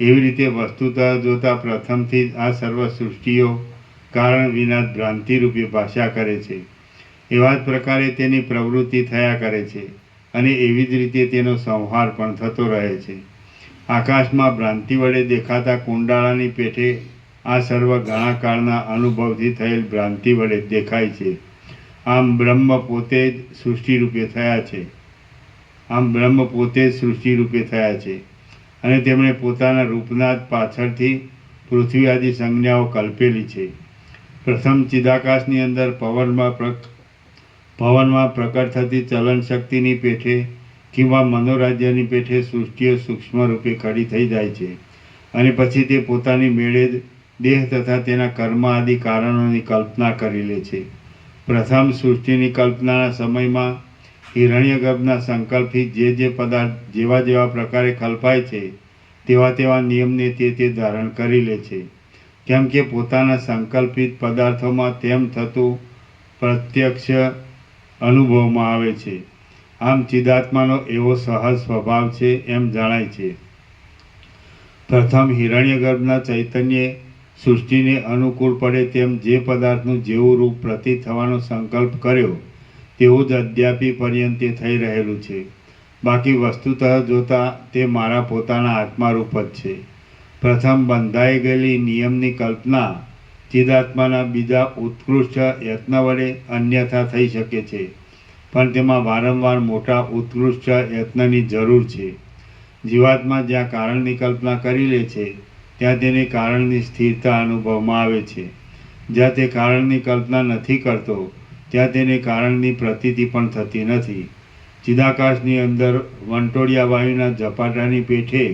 એવી રીતે વસ્તુતઃ જોતા પ્રથમથી જ આ સર્વ સૃષ્ટિઓ કારણ વિના ભ્રાંતિ રૂપે ભાષા કરે છે. એવા જ પ્રકારે તેની પ્રવૃત્તિ થયા કરે છે અને એવી જ રીતે તેનો સંહાર પણ થતો રહે છે. આકાશમાં ભ્રાંતિ વડે દેખાતા કુંડાળાની પેઠે આ સર્વ ઘણા કાળના અનુભવથી થયેલ ભ્રાંતિ વડે દેખાય છે. આમ બ્રહ્મ પોતે જ સૃષ્ટિરૂપે થયા છે. અને તેમણે પોતાના રૂપના જ પાછળથી પૃથ્વી આદિ સંજ્ઞાઓ કલ્પેલી છે. પ્રથમ ચિદાકાશની અંદર પવનમાં પ્રકટ થતી ચલન શક્તિની પેઠે કિંવા મનોરાજ્યની પેઠે સૃષ્ટિઓ સૂક્ષ્મ રૂપે ખડી થઈ જાય છે અને પછી તે પોતાની મેળે જ દેહ તથા તેના કર્મ આદિ કારણોની કલ્પના કરી લે છે. પ્રથમ સૃષ્ટિની કલ્પનાના સમયમાં હિરણ્યગર્ભના સંકલ્પથી જે પદાર્થ જેવા જેવા પ્રકારે કલ્પાય છે તેવા તેવા નિયમને તે ધારણ કરી લે છે, કેમ કે પોતાના સંકલ્પિત પદાર્થોમાં તેમ થતું પ્રત્યક્ષ અનુભવમાં આવે છે. આમ ચિદાત્માનો એવો સહજ સ્વભાવ છે એમ જણાય છે. પ્રથમ હિરણ્યગર્ભના ચૈતન્યે સૃષ્ટિને અનુકૂળ પડે તેમ જે પદાર્થનું જેવું રૂપ પ્રતીત થવાનો સંકલ્પ કર્યો તેવું જ અદ્યાપી પર્યંતે થઈ રહેલું છે. બાકી વસ્તુતઃ જોતા તે મારા પોતાના આત્મારૂપ જ છે. પ્રથમ બંધાઈ ગયેલી નિયમની કલ્પના ચિદાત્માના બીજા ઉત્કૃષ્ટ યત્ન વડે અન્યથા થઈ શકે છે, પણ તેમાં વારંવાર મોટા ઉત્કૃષ્ટ યત્નની જરૂર છે. જીવાત્મા જ્યાં કારણની કલ્પના કરી લે છે ત્યાં તેને કારણની સ્થિરતા અનુભવમાં આવે છે. જ્યાં તે કારણની કલ્પના નથી કરતો ત્યાં તેને કારણની પ્રતીતિ પણ થતી નથી. ચિદાકાશની અંદર વંટોળિયા વાયુના ઝપાટાની પેઠે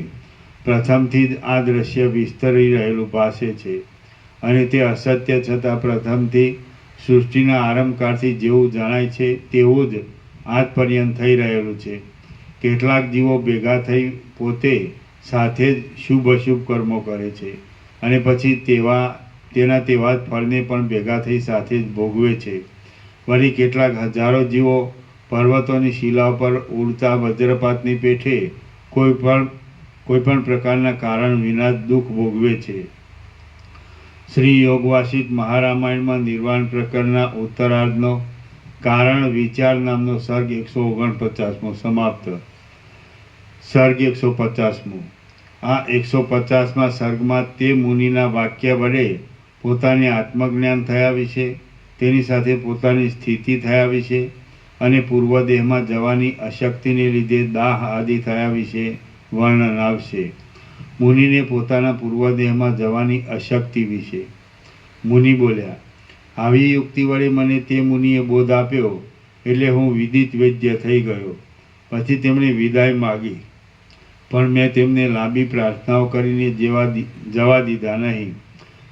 પ્રથમથી જ આ દ્રશ્ય વિસ્તરી રહેલું ભાસે છે અને તે અસત્ય છતાં પ્રથમથી સૃષ્ટિના આરંભકાળથી જેવું જણાય છે તેવું જ આજ પર્યંત થઈ રહેલું છે. કેટલાક જીવો ભેગા થઈ પોતે સાથે જ શુભ અશુભ કર્મો કરે છે અને પછી તેના તેવા જ ફળને પણ ભેગા થઈ સાથે જ ભોગવે છે. વળી કેટલાક હજારો જીવો પર્વતોની શિલાઓ પર ઉડતા વજ્રપાતની પેઠે કોઈ પણ પ્રકારના કારણ વિના દુઃખ ભોગવે છે. શ્રી યોગવાસિત મહારામાયણમાં નિર્વાણ પ્રકરણના ઉત્તરાર્ધનો કારણ વિચાર નામનો સર્ગ 149મો સમાપ્ત. સર્ગ 150મો. આ 150મા સર્ગમાં તે મુનિના વાક્ય વડે પોતાને આત્મજ્ઞાન થયા વિશે, તેની સાથે પોતાની સ્થિતિ થયા વિશે અને પૂર્વદેહમાં જવાની અશક્તિને લીધે દાહ આદિ થયા વિશે વર્ણન આવશે. મુનિને પોતાના પૂર્વદેહમાં જવાની અશક્તિ વિશે. મુનિ બોલ્યા, આવી યુક્તિ વડે મને તે મુનિએ બોધ આપ્યો એટલે હું વિદિત વૈદ્ય થઈ ગયો. પછી તેમણે વિદાય માગી, પણ મેં તેમને લાંબી પ્રાર્થનાઓ કરીને જવા દીધા નહીં.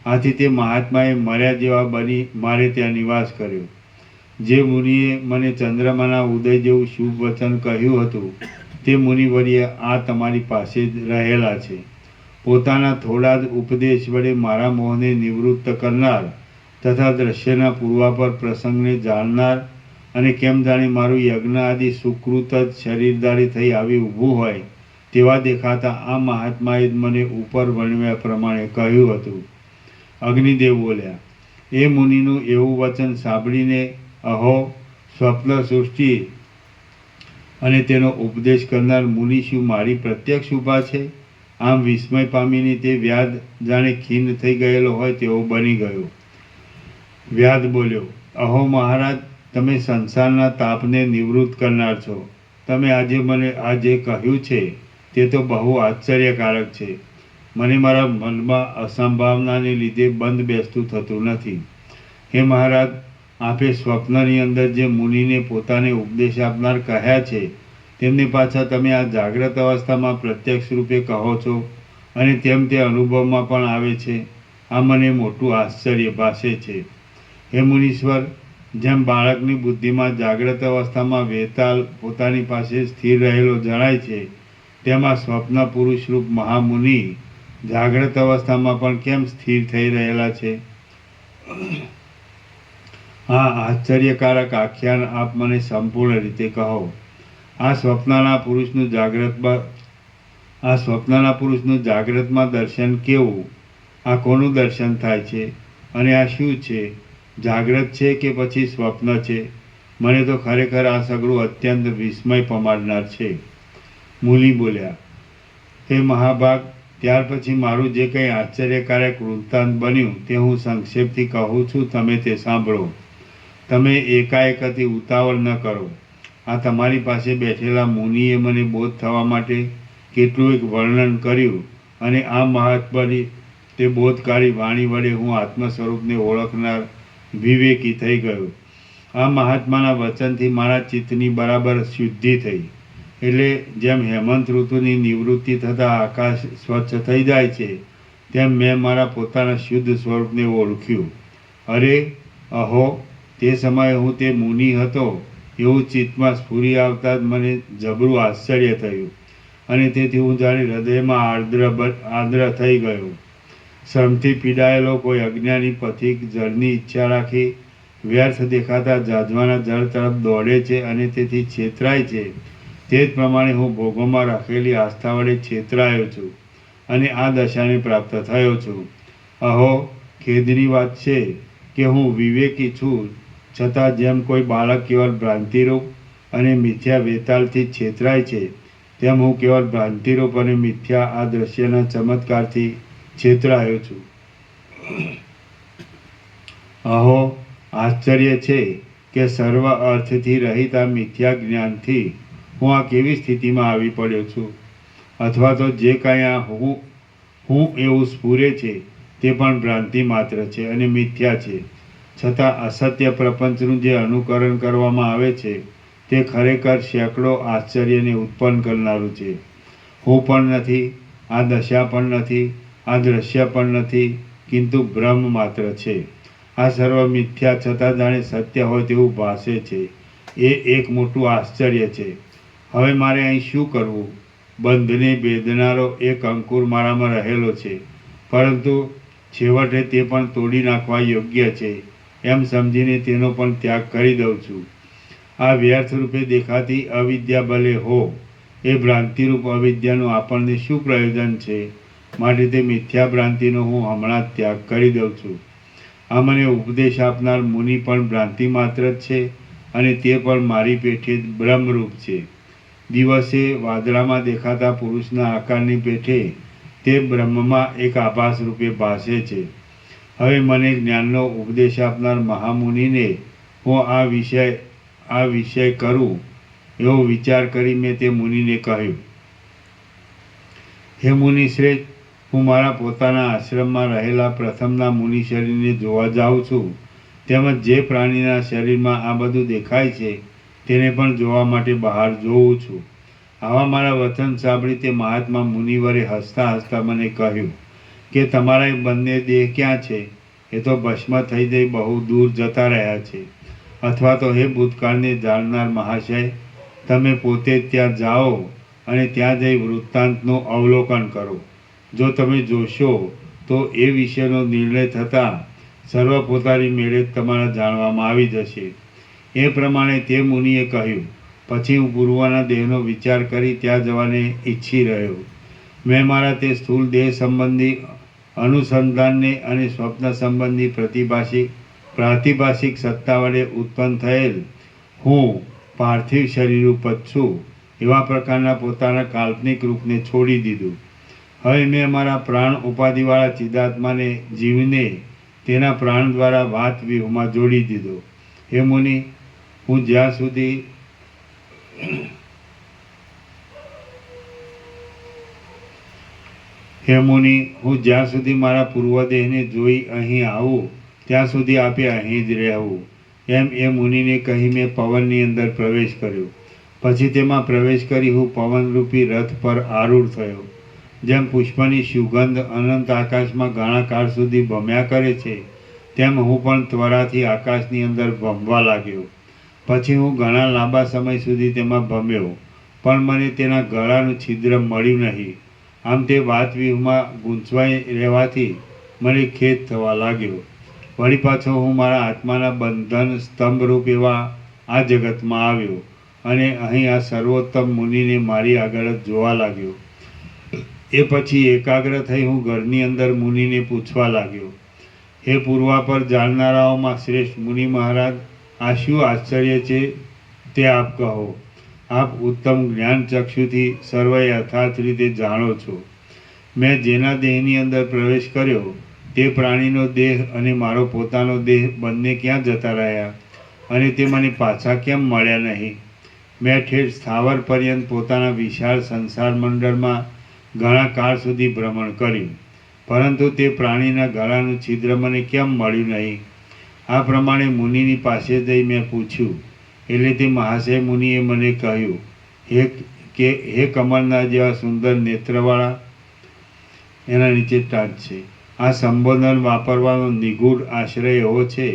આથી તે મહાત્માએ મર્યા જેવા બની મારે ત્યાં નિવાસ કર્યો. જે મુનિએ મને ચંદ્રમાના ઉદય જેવું શુભ વચન કહ્યું હતું તે મુનિવર્ય આ તમારી પાસે જ રહેલા છે. પોતાના થોડા જ ઉપદેશ વડે મારા મોહને નિવૃત્ત કરનાર તથા દ્રશ્યના પૂર્વાપર પ્રસંગને જાણનાર અને કેમ જાણી મારું યજ્ઞ આદિ સુકૃત જ શરીરધારી થઈ આવી ઊભું હોય તેવા દેખાતા આ મહાત્માએ જ મને ઉપર વર્ણવ્યા પ્રમાણે કહ્યું હતું. અગ્નિદેવ બોલ્યા, એ મુનિનું એવું વચન સાંભળીને અહો સ્વપ્ન સૃષ્ટિ અને તેનો ઉપદેશ કરનાર મુનિ શું મારી પ્રત્યક્ષ ઊભા છે? આમ વિસ્મય પામીને તે વ્યાધ જાણે ખીન થઈ ગયેલો હોય તેવો બની ગયો. વ્યાધ બોલ્યો, અહો મહારાજ, તમે સંસારના તાપને નિવૃત્ત કરનાર છો. તમે આજે મને આ જે કહ્યું છે તે તો બહુ આશ્ચર્યકારક છે. મને મારા મનમાં અસંભાવનાને લીધે બંધ બેસતું થતું નથી. હે મહારાજ, આપે સ્વપ્નની અંદર જે મુનિને પોતાને ઉપદેશ આપનાર કહ્યા છે તેમને પાછા તમે આ જાગ્રત અવસ્થામાં પ્રત્યક્ષ રૂપે કહો છો અને તેમ તે અનુભવમાં પણ આવે છે. આ મને મોટું આશ્ચર્ય ભાસે છે. હે મુનીશ્વર, જેમ બાળકની બુદ્ધિમાં જાગ્રત અવસ્થામાં વેતાલ પોતાની પાસે સ્થિર રહેલો જણાય છે, તેમાં સ્વપ્ન પુરુષ રૂપ મહામુનિ જાગ્રત અવસ્થામાં પણ કેમ સ્થિર થઈ રહેલા છે? આ આશ્ચર્યકારક આખ્યાન આપ મને સંપૂર્ણ રીતે કહો. આ સ્વપ્નના પુરુષનું જાગ્રતમાં દર્શન કેવું? આ કોનું દર્શન થાય છે અને આ શું છે? જાગ્રત છે કે પછી સ્વપ્ન છે? મને તો ખરેખર આ સગળું અત્યંત વિસ્મય પમાડનાર છે. મુનિ બોલ્યા, હે મહાભાગ, ત્યાર પછી મારું જે કંઈ આશ્ચર્યકારક વૃત્તાંત બન્યું તે હું સંક્ષેપથી કહું છું, તમે તે સાંભળો. તમે એકાએકથી ઉતાવળ ન કરો. આ તમારી પાસે બેઠેલા મુનિએ મને બોધ થવા માટે કેટલું એક વર્ણન કર્યું અને આ મહાત્માની તે બોધકારી વાણી વડે હું આત્મ સ્વરૂપને ઓળખનાર વિવેકી થઈ ગયો. આ મહાત્માના વચનથી મારા ચિત્તની બરાબર શુદ્ધિ થઈ. એટલે જેમ હેમંત ઋતુની નિવૃત્તિ થતાં આકાશ સ્વચ્છ થઈ જાય છે, તેમ મેં મારા પોતાના શુદ્ધ સ્વરૂપને ઓળખ્યું. અરે અહો, તે સમયે હું તે મુનિ હતો એવું ચિત્તમાં સ્ફુરી આવતા જ મને જબરું આશ્ચર્ય થયું અને તેથી હું જાણે હૃદયમાં આર્દ્ર થઈ ગયો. શ્રમથી પીડાયેલો કોઈ અજ્ઞાની પથિક જળની ઈચ્છા રાખી વ્યર્થ દેખાતા જાજવાના જળ તરફ દોડે છે અને તેથી છેતરાય છે, તે જ પ્રમાણે હું ભોગોમાં રાખેલી આસ્થા વડે છેતરાયો છું અને આ દશાને પ્રાપ્ત થયો છું. અહો, ખેદની વાત છે કે હું વિવેકી છું, છતાં જેમ કોઈ બાળક કેવળ ભ્રાંતિરૂપ અને મિથ્યા વેતાલથી છેતરાય છે, તેમ હું કેવળ ભ્રાંતિરૂપ અને મિથ્યા આ દ્રશ્યના ચમત્કારથી છેતરાયો છું. અહો, આશ્ચર્ય છે કે સર્વ અર્થથી રહિત આ મિથ્યા જ્ઞાનથી હું આ કેવી સ્થિતિમાં આવી પડ્યો છું. અથવા તો જે કાંઈ આ હું એવું સ્ફુરે છે તે પણ ભ્રાંતિ માત્ર છે અને મિથ્યા છે. છતાં અસત્ય પ્રપંચનું જે અનુકરણ કરવામાં આવે છે તે ખરેખર સેંકડો આશ્ચર્યને ઉત્પન્ન કરનારું છે. હું પણ નથી, આ દશા પણ નથી, આ દ્રશ્ય પણ નથી, કિંતુ બ્રહ્મ માત્ર છે. આ સર્વ મિથ્યા છતાં જાણે સત્ય હોય તેવું ભાસે છે. એ એક મોટું આશ્ચર્ય છે. હવે મારે અહીં શું કરવું? બંધને ભેદનારો એક અંકુર મારામાં રહેલો છે, પરંતુ છેવટે તે પણ તોડી નાખવા યોગ્ય છે એમ સમજીને તેનો પણ ત્યાગ કરી દઉં છું. આ વ્યર્થ રૂપે દેખાતી અવિદ્યા ભલે હો, એ ભ્રાંતિરૂપ અવિદ્યાનું આપણને શું પ્રયોજન છે? માટે તે મિથ્યા ભ્રાંતિનો હું હમણાં જ ત્યાગ કરી દઉં છું. આ મને ઉપદેશ આપનાર મુનિ પણ ભ્રાંતિ માત્ર જ છે અને તે પણ મારી પેઠે જ બ્રહ્મરૂપ છે. દિવસે વાદળામાં દેખાતા પુરુષના આકારની પેઠે તે બ્રહ્મમાં એક આભાસ રૂપે ભાસે છે. હવે મને જ્ઞાનનો ઉપદેશ આપનાર મહામુનિને હું આ વિષય કરું એવો વિચાર કરી મેં તે મુનિને કહ્યું, હે મુનિ શ્રેષ્ઠ, હું મારા પોતાના આશ્રમમાં રહેલા પ્રથમના મુનિ શરીરને જોવા જાઉં છું, તેમજ જે પ્રાણીના શરીરમાં આ બધું દેખાય છે તેને પણ જોવા માટે બહાર જોઉં છું. આવા મારા વચન સાંભળી તે મહાત્મા મુનિવરે હસતા હસતા મને કહ્યું કે તમારા એ બંને દેહ ક્યાં છે? એ તો ભસ્મ થઈ જઈ બહુ દૂર જતા રહ્યા છે. અથવા તો હે ભૂતકાળને જાણનાર મહાશય, તમે પોતે ત્યાં જાઓ અને ત્યાં જઈ વૃત્તાંતનું અવલોકન કરો. જો તમે જોશો તો એ વિષયનો નિર્ણય થતાં સર્વ પોતાની મેળે તમારા જાણવામાં આવી જશે. એ પ્રમાણે તે મુનિએ કહ્યું. પછી હું પૂર્વના દેહનો વિચાર કરી ત્યાં જવાને ઈચ્છી રહ્યો. મેં મારા તે સ્થૂળ દેહ સંબંધી અનુસંધાનને અને સ્વપ્ન સંબંધી પ્રાતિભાષિક સત્તા વડે ઉત્પન્ન થયેલ હું પાર્થિવ શરીર ઉપર છું એવા પ્રકારના પોતાના કાલ્પનિક રૂપને છોડી દીધું. હવે મેં મારા પ્રાણ ઉપાધિવાળા ચિદાત્માને જીવને તેના પ્રાણ દ્વારા વાત વ્યૂહમાં જોડી દીધો. હે મુનિ, હું જ્યાં સુધી મારા પૂર્વદેહને જોઈ અહીં આવું ત્યાં સુધી આપે અહીં જ રહેવું. એમ એ મુનિને કહી મેં પવનની અંદર પ્રવેશ કર્યો. પછી તેમાં પ્રવેશ કરી હું પવનરૂપી રથ પર આરૂઢ થયો. જેમ પુષ્પની સુગંધ અનંત આકાશમાં ઘણા કાળ સુધી ભમ્યા કરે છે, તેમ હું પણ ત્વરાથી આકાશની અંદર ભમવા લાગ્યો. પછી હું ઘણા લાંબા સમય સુધી તેમાં ભમ્યો, પણ મને તેના ગળાનું છિદ્ર મળ્યું નહીં. આમ તે વાતવ્યૂહમાં ગૂંચવાઈ રહેવાથી મને ખેદ થવા લાગ્યો. વળી પાછો હું મારા આત્માના બંધન સ્તંભરૂપ એવા આ જગતમાં આવ્યો અને અહીં આ સર્વોત્તમ મુનિને મારી આગળ જ જોવા લાગ્યો. એ પછી એકાગ્ર થઈ હું ઘરની અંદર મુનિને પૂછવા લાગ્યો, હે પૂર્વાપર જાણનારાઓમાં શ્રેષ્ઠ મુનિ મહારાજ, આ શું આશ્ચર્ય છે તે આપ કહો. આપ ઉત્તમ જ્ઞાન ચક્ષુથી સર્વ યથાર્થ રીતે જાણો છો. મેં જેના દેહની અંદર પ્રવેશ કર્યો તે પ્રાણીનો દેહ અને મારો પોતાનો દેહ બંને ક્યાં જતા રહ્યા અને તે મને પાછા કેમ મળ્યા નહીં? મેં ઠેઠ સ્થાવર પર્યંત પોતાના વિશાળ સંસાર મંડળમાં ઘણા કાળ સુધી ભ્રમણ કર્યું, પરંતુ તે પ્રાણીના ગળાનું છિદ્ર મને કેમ મળ્યું નહીં? આ પ્રમાણે મુનિની પાસે જઈ મેં પૂછ્યું. એટલે તે મહાશય મુનિએ મને કહ્યું, હે કમળના જેવા સુંદર નેત્રવાળા, એના નીચે ટાંચ છે. આ સંબોધન વાપરવાનો નિગૂઢ આશ્રય એવો છે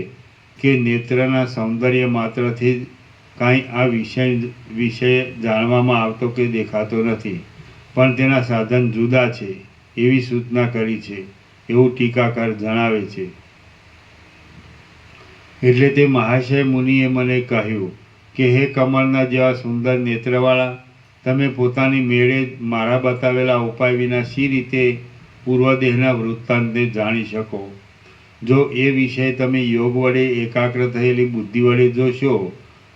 કે નેત્રના સૌંદર્ય માત્રથી જ કાંઈ આ વિષય જાણવામાં આવતો કે દેખાતો નથી, પણ તેના સાધન જુદા છે એવી સૂચના કરી છે, એવું ટીકાકાર જણાવે છે. એટલે તે મહાશય મુનિએ મને કહ્યું કે હે કમળના જેવા સુંદર નેત્રવાળા, તમે પોતાની મેળે જ મારા બતાવેલા ઉપાય વિના શી રીતે પૂર્વદેહના વૃત્તાંતને જાણી શકો? જો એ વિષય તમે યોગ વડે એકાગ્ર થયેલી બુદ્ધિ વડે જોશો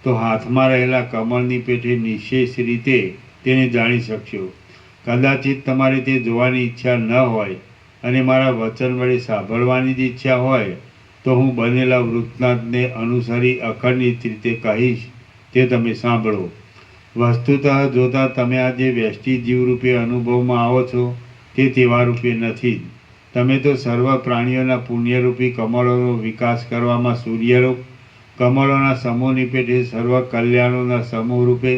તો હાથમાં રહેલા કમળની પેઠે નિશેષ રીતે તેને જાણી શકશો. કદાચિત તમારે તે જોવાની ઈચ્છા ન હોય અને મારા વચન વડે સાંભળવાની જ ઈચ્છા હોય તો હું બનેલા વૃત્તાંતને અનુસરી અખંડિત રીતે કહીશ, તે તમે સાંભળો. વસ્તુતઃ જોતાં તમે આ જે વ્યષ્ટિ જીવરૂપે અનુભવમાં આવો છો તે તેવા રૂપે નથી જ. તમે તો સર્વ પ્રાણીઓના પુણ્યરૂપી કમળોનો વિકાસ કરવામાં સૂર્યરૂપ કમળોના સમૂહની પેઠે સર્વ કલ્યાણોના સમૂહ રૂપે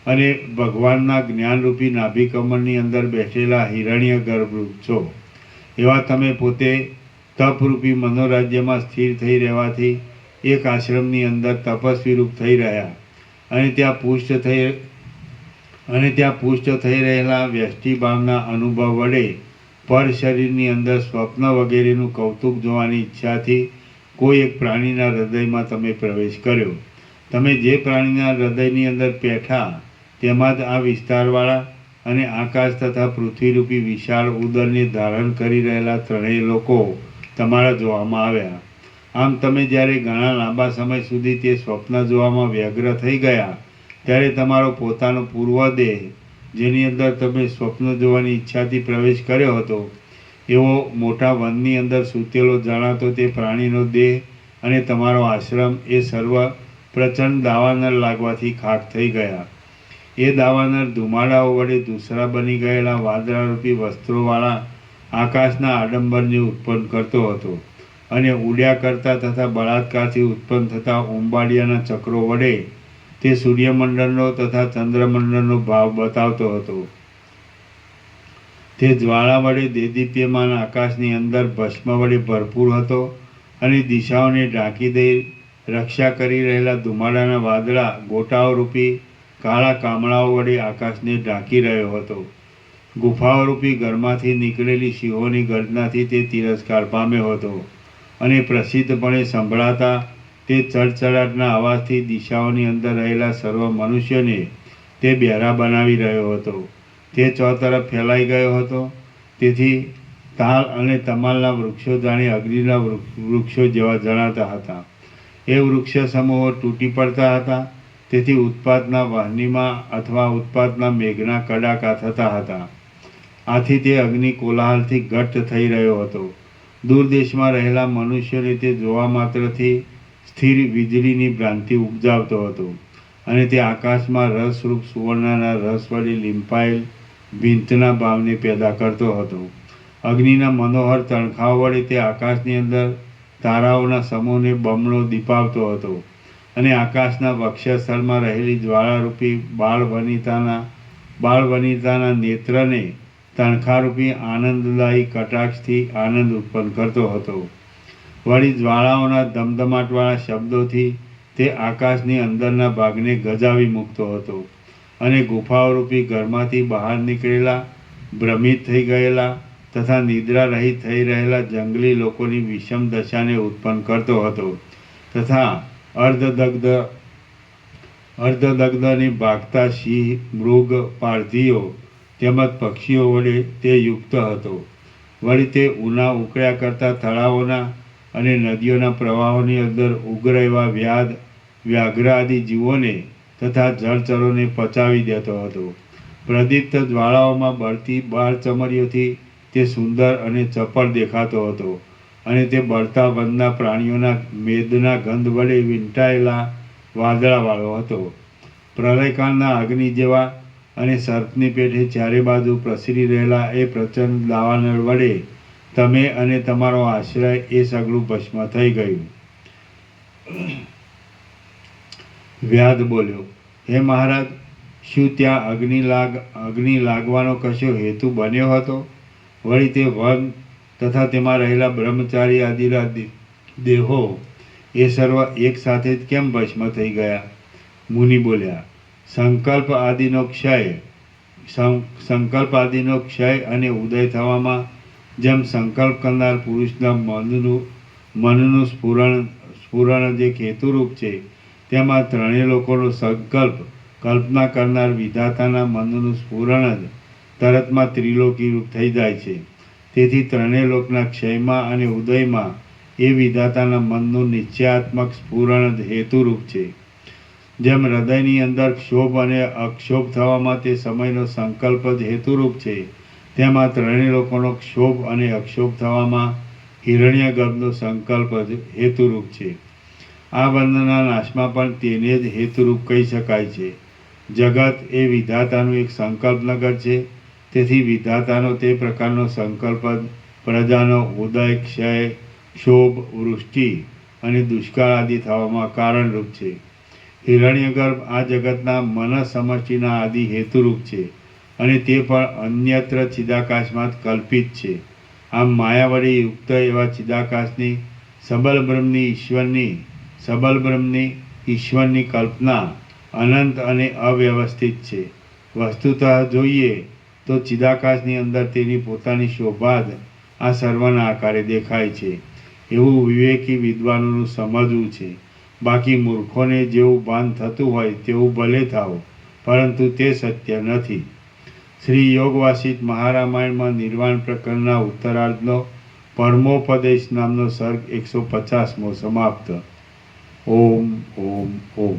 અને ભગવાનના જ્ઞાનરૂપી નાભી કમળની અંદર બેઠેલા હિરણ્ય ગર્ભરૂપ છો. એવા તમે પોતે તપરૂપી મનોરાજ્યમાં સ્થિર થઈ રહેવાથી એક આશ્રમની અંદર તપસ્વી રૂપ થઈ રહ્યા અને ત્યાં પુષ્ટ થઈ રહેલા વ્યષ્ટિભાવના અનુભવ વડે પર શરીરની અંદર સ્વપ્ન વગેરેનું કૌતુક જોવાની ઈચ્છાથી કોઈ એક પ્રાણીના હૃદયમાં તમે પ્રવેશ કર્યો. તમે જે પ્રાણીના હૃદયની અંદર બેઠા તેમાં જ આ વિસ્તારવાળા અને આકાશ તથા પૃથ્વીરૂપી વિશાળ ઉદરને ધારણ કરી રહેલા ત્રણેય લોકો તમારા જોવામાં આવ્યા. આમ તમે જ્યારે ઘણા લાંબા સમય સુધી તે સ્વપ્ન જોવામાં વ્યગ્ર થઈ ગયા ત્યારે તમારો પોતાનો પૂર્વદેહ, જેની અંદર તમે સ્વપ્ન જોવાની ઈચ્છાથી પ્રવેશ કર્યો હતો, એવો મોટા વનની અંદર સૂતેલો જણાતો તે પ્રાણીનો દેહ અને તમારો આશ્રમ એ સર્વ પ્રચંડ દાવાનળ લાગવાથી ખાક થઈ ગયા. એ દાવાનળ ધુમાડાઓ વડે દૂસરા બની ગયેલા વાદળારૂપી વસ્ત્રોવાળા આકાશના આડંબરને ઉત્પન્ન કરતો હતો અને ઉડ્યા કરતા તથા બળાત્કારથી ઉત્પન્ન થતા ઉંબાડિયાના ચક્રો વડે તે સૂર્યમંડળનો તથા ચંદ્રમંડળનો ભાવ બતાવતો હતો. તે જ્વાળા વડે દેદીપ્યમાન આકાશની અંદર ભસ્મ વડે ભરપૂર હતો અને દિશાઓને ઢાંકી દઈ રક્ષા કરી રહેલા ધુમાડાના વાદળા ગોટાઓરૂપી કાળા કામળાઓ વડે આકાશને ઢાંકી રહ્યો હતો. ગુફાઓરૂપી ઘરમાંથી નીકળેલી સિંહોની ગર્જનાથી તે તિરસ્કાર પામ્યો હતો અને પ્રસિદ્ધપણે સંભળાતા તે ચડચડાટના અવાજથી દિશાઓની અંદર રહેલા સર્વ મનુષ્યોને તે બહેરા બનાવી રહ્યો હતો. તે ચોતરફ ફેલાઈ ગયો હતો. તેથી તાલ અને તમાલના વૃક્ષો જાણે અગ્નિના વૃક્ષો જેવા જણાતા હતા. એ વૃક્ષ સમૂહો તૂટી પડતા હતા. તે તેથી ઉત્પાતના વાહનીમાં અથવા ઉત્પાતના મેઘના કડાકા થતા હતા. આથી તે અગ્નિ કોલાહલથી ઘટ્ટ થઈ રહ્યો હતો. દૂર દેશમાં રહેલા મનુષ્યોને તે જોવા માત્રથી સ્થિર વીજળીની ભ્રાંતિ ઉપજાવતો હતો અને તે આકાશમાં રસરૂપ સુવર્ણના રસ વડે લીંપાયેલ ભીંતના ભાવને પેદા કરતો હતો. અગ્નિના મનોહર તણખાઓ વડે તે આકાશની અંદર તારાઓના સમૂહને બમણો દીપાવતો હતો અને આકાશના વક્ષસ્થળમાં રહેલી જ્વાળારૂપી બાળ વનિતાના નેત્રને તણખારૂપી આનંદદાયી કટાક્ષથી આનંદ ઉત્પન્ન કરતો હતો. વળી જ્વાળાઓના ધમધમાટવાળા શબ્દોથી તે આકાશની અંદરના ભાગને ગજાવી મૂકતો હતો અને ગુફાઓરૂપી ઘરમાંથી બહાર નીકળેલા ભ્રમિત થઈ ગયેલા તથા નિદ્રા રહિત થઈ રહેલા જંગલી લોકોની વિષમ દશાને ઉત્પન્ન કરતો હતો તથા અર્ધદગ્ધ અને ભાગતા સિંહ, મૃગ, પારધીઓ તેમજ પક્ષીઓ વડે તે યુક્ત હતો. વળી તે ઉના ઉકળ્યા કરતા તળાવોના અને નદીઓના પ્રવાહોની અંદર ઉગ્ર એવા વ્યાઘ્ર આદિ જીવોને તથા જળચરોને પચાવી દેતો હતો. પ્રદીપ્ત જ્વાળાઓમાં બળતી બાળચમરીઓથી તે સુંદર અને ચપળ દેખાતો હતો અને તે બળતા વનના પ્રાણીઓના મેદના ગંધ વડે વીંટાયેલા વાદળાવાળો હતો. પ્રલયકાળના અગ્નિ જેવા અને સર્પની પેઠે ચારે બાજુ પ્રસરી રહેલા એ પ્રચંડ દાવાનળ વડે તમે અને તમારો આશ્રય એ સગળું ભસ્મ થઈ ગયું. વ્યાધ બોલ્યો, હે મહારાજ, શું ત્યાં અગ્નિ લાગવાનો કશો હેતુ બન્યો હતો? વળી તે વન તથા તેમાં રહેલા બ્રહ્મચારી આદિના દેહો એ સર્વ એક સાથે જ કેમ ભસ્મ થઈ ગયા? મુનિ બોલ્યા, સંકલ્પ આદિનો ક્ષય અને ઉદય થવામાં જેમ સંકલ્પ કરનાર પુરુષના મનનું સ્ફુરણ જે હેતુરૂપ છે, તેમાં ત્રણેય લોકોનો સંકલ્પ કલ્પના કરનાર વિધાતાના મનનું સ્ફુરણ જ તરતમાં ત્રિલોકીરૂપ થઈ જાય છે. તેથી ત્રણેય લોકના ક્ષયમાં અને ઉદયમાં એ વિધાતાના મનનું નિશ્ચયાત્મક સ્ફુરણ જ હેતુરૂપ છે. જેમ હૃદયની અંદર ક્ષોભ અને અક્ષોભ થવામાં તે સમયનો સંકલ્પ જ હેતુરૂપ છે, તેમાં ત્રણેય લોકોનો ક્ષોભ અને અક્ષોભ થવામાં હિરણ્યગર્ભનો સંકલ્પ જ હેતુરૂપ છે. આ બંધના નાશમાં પણ તેને જ હેતુરૂપ કહી શકાય છે. જગત એ વિધાતાનું એક સંકલ્પનગર છે. તેથી વિધાતાનો તે પ્રકારનો સંકલ્પ જ પ્રજાનો ઉદય, ક્ષય, ક્ષોભ, વૃષ્ટિ અને દુષ્કાળ આદિ થવામાં કારણરૂપ છે. હિરણ્યગર્ભ આ જગતના મન સમષ્ટિના આદિ હેતુરૂપ છે અને તે પણ અન્યત્ર ચિદાકાશમાં જ કલ્પિત છે. આમ માયા વડે યુક્ત એવા ચિદાકાશની સબલ બ્રહ્મની ઈશ્વરની કલ્પના અનંત અને અવ્યવસ્થિત છે. વસ્તુતઃ જોઈએ તો ચિદાકાશની અંદર તેની પોતાની શોભા જ આ સર્વના આકારે દેખાય છે, એવું વિવેકી વિદ્વાનોનું સમજવું છે. બાકી મૂર્ખોને જેવું ભાન થતું હોય તેવું ભલે થાવ, પરંતુ તે સત્ય નથી. શ્રી યોગવાસિત મહારામાયણમાં નિર્વાણ પ્રકરણના ઉત્તરાર્ધનો પરમોપદેશ નામનો સર્ગ 150મો સમાપ્ત. ઓમ ઓમ ઓમ.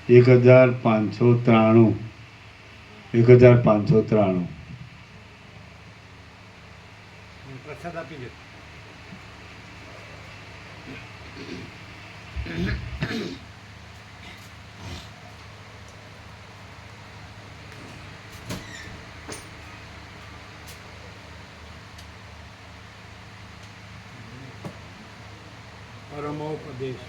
1593. પ્રસાદ આપી દે. પરમોપદેશ.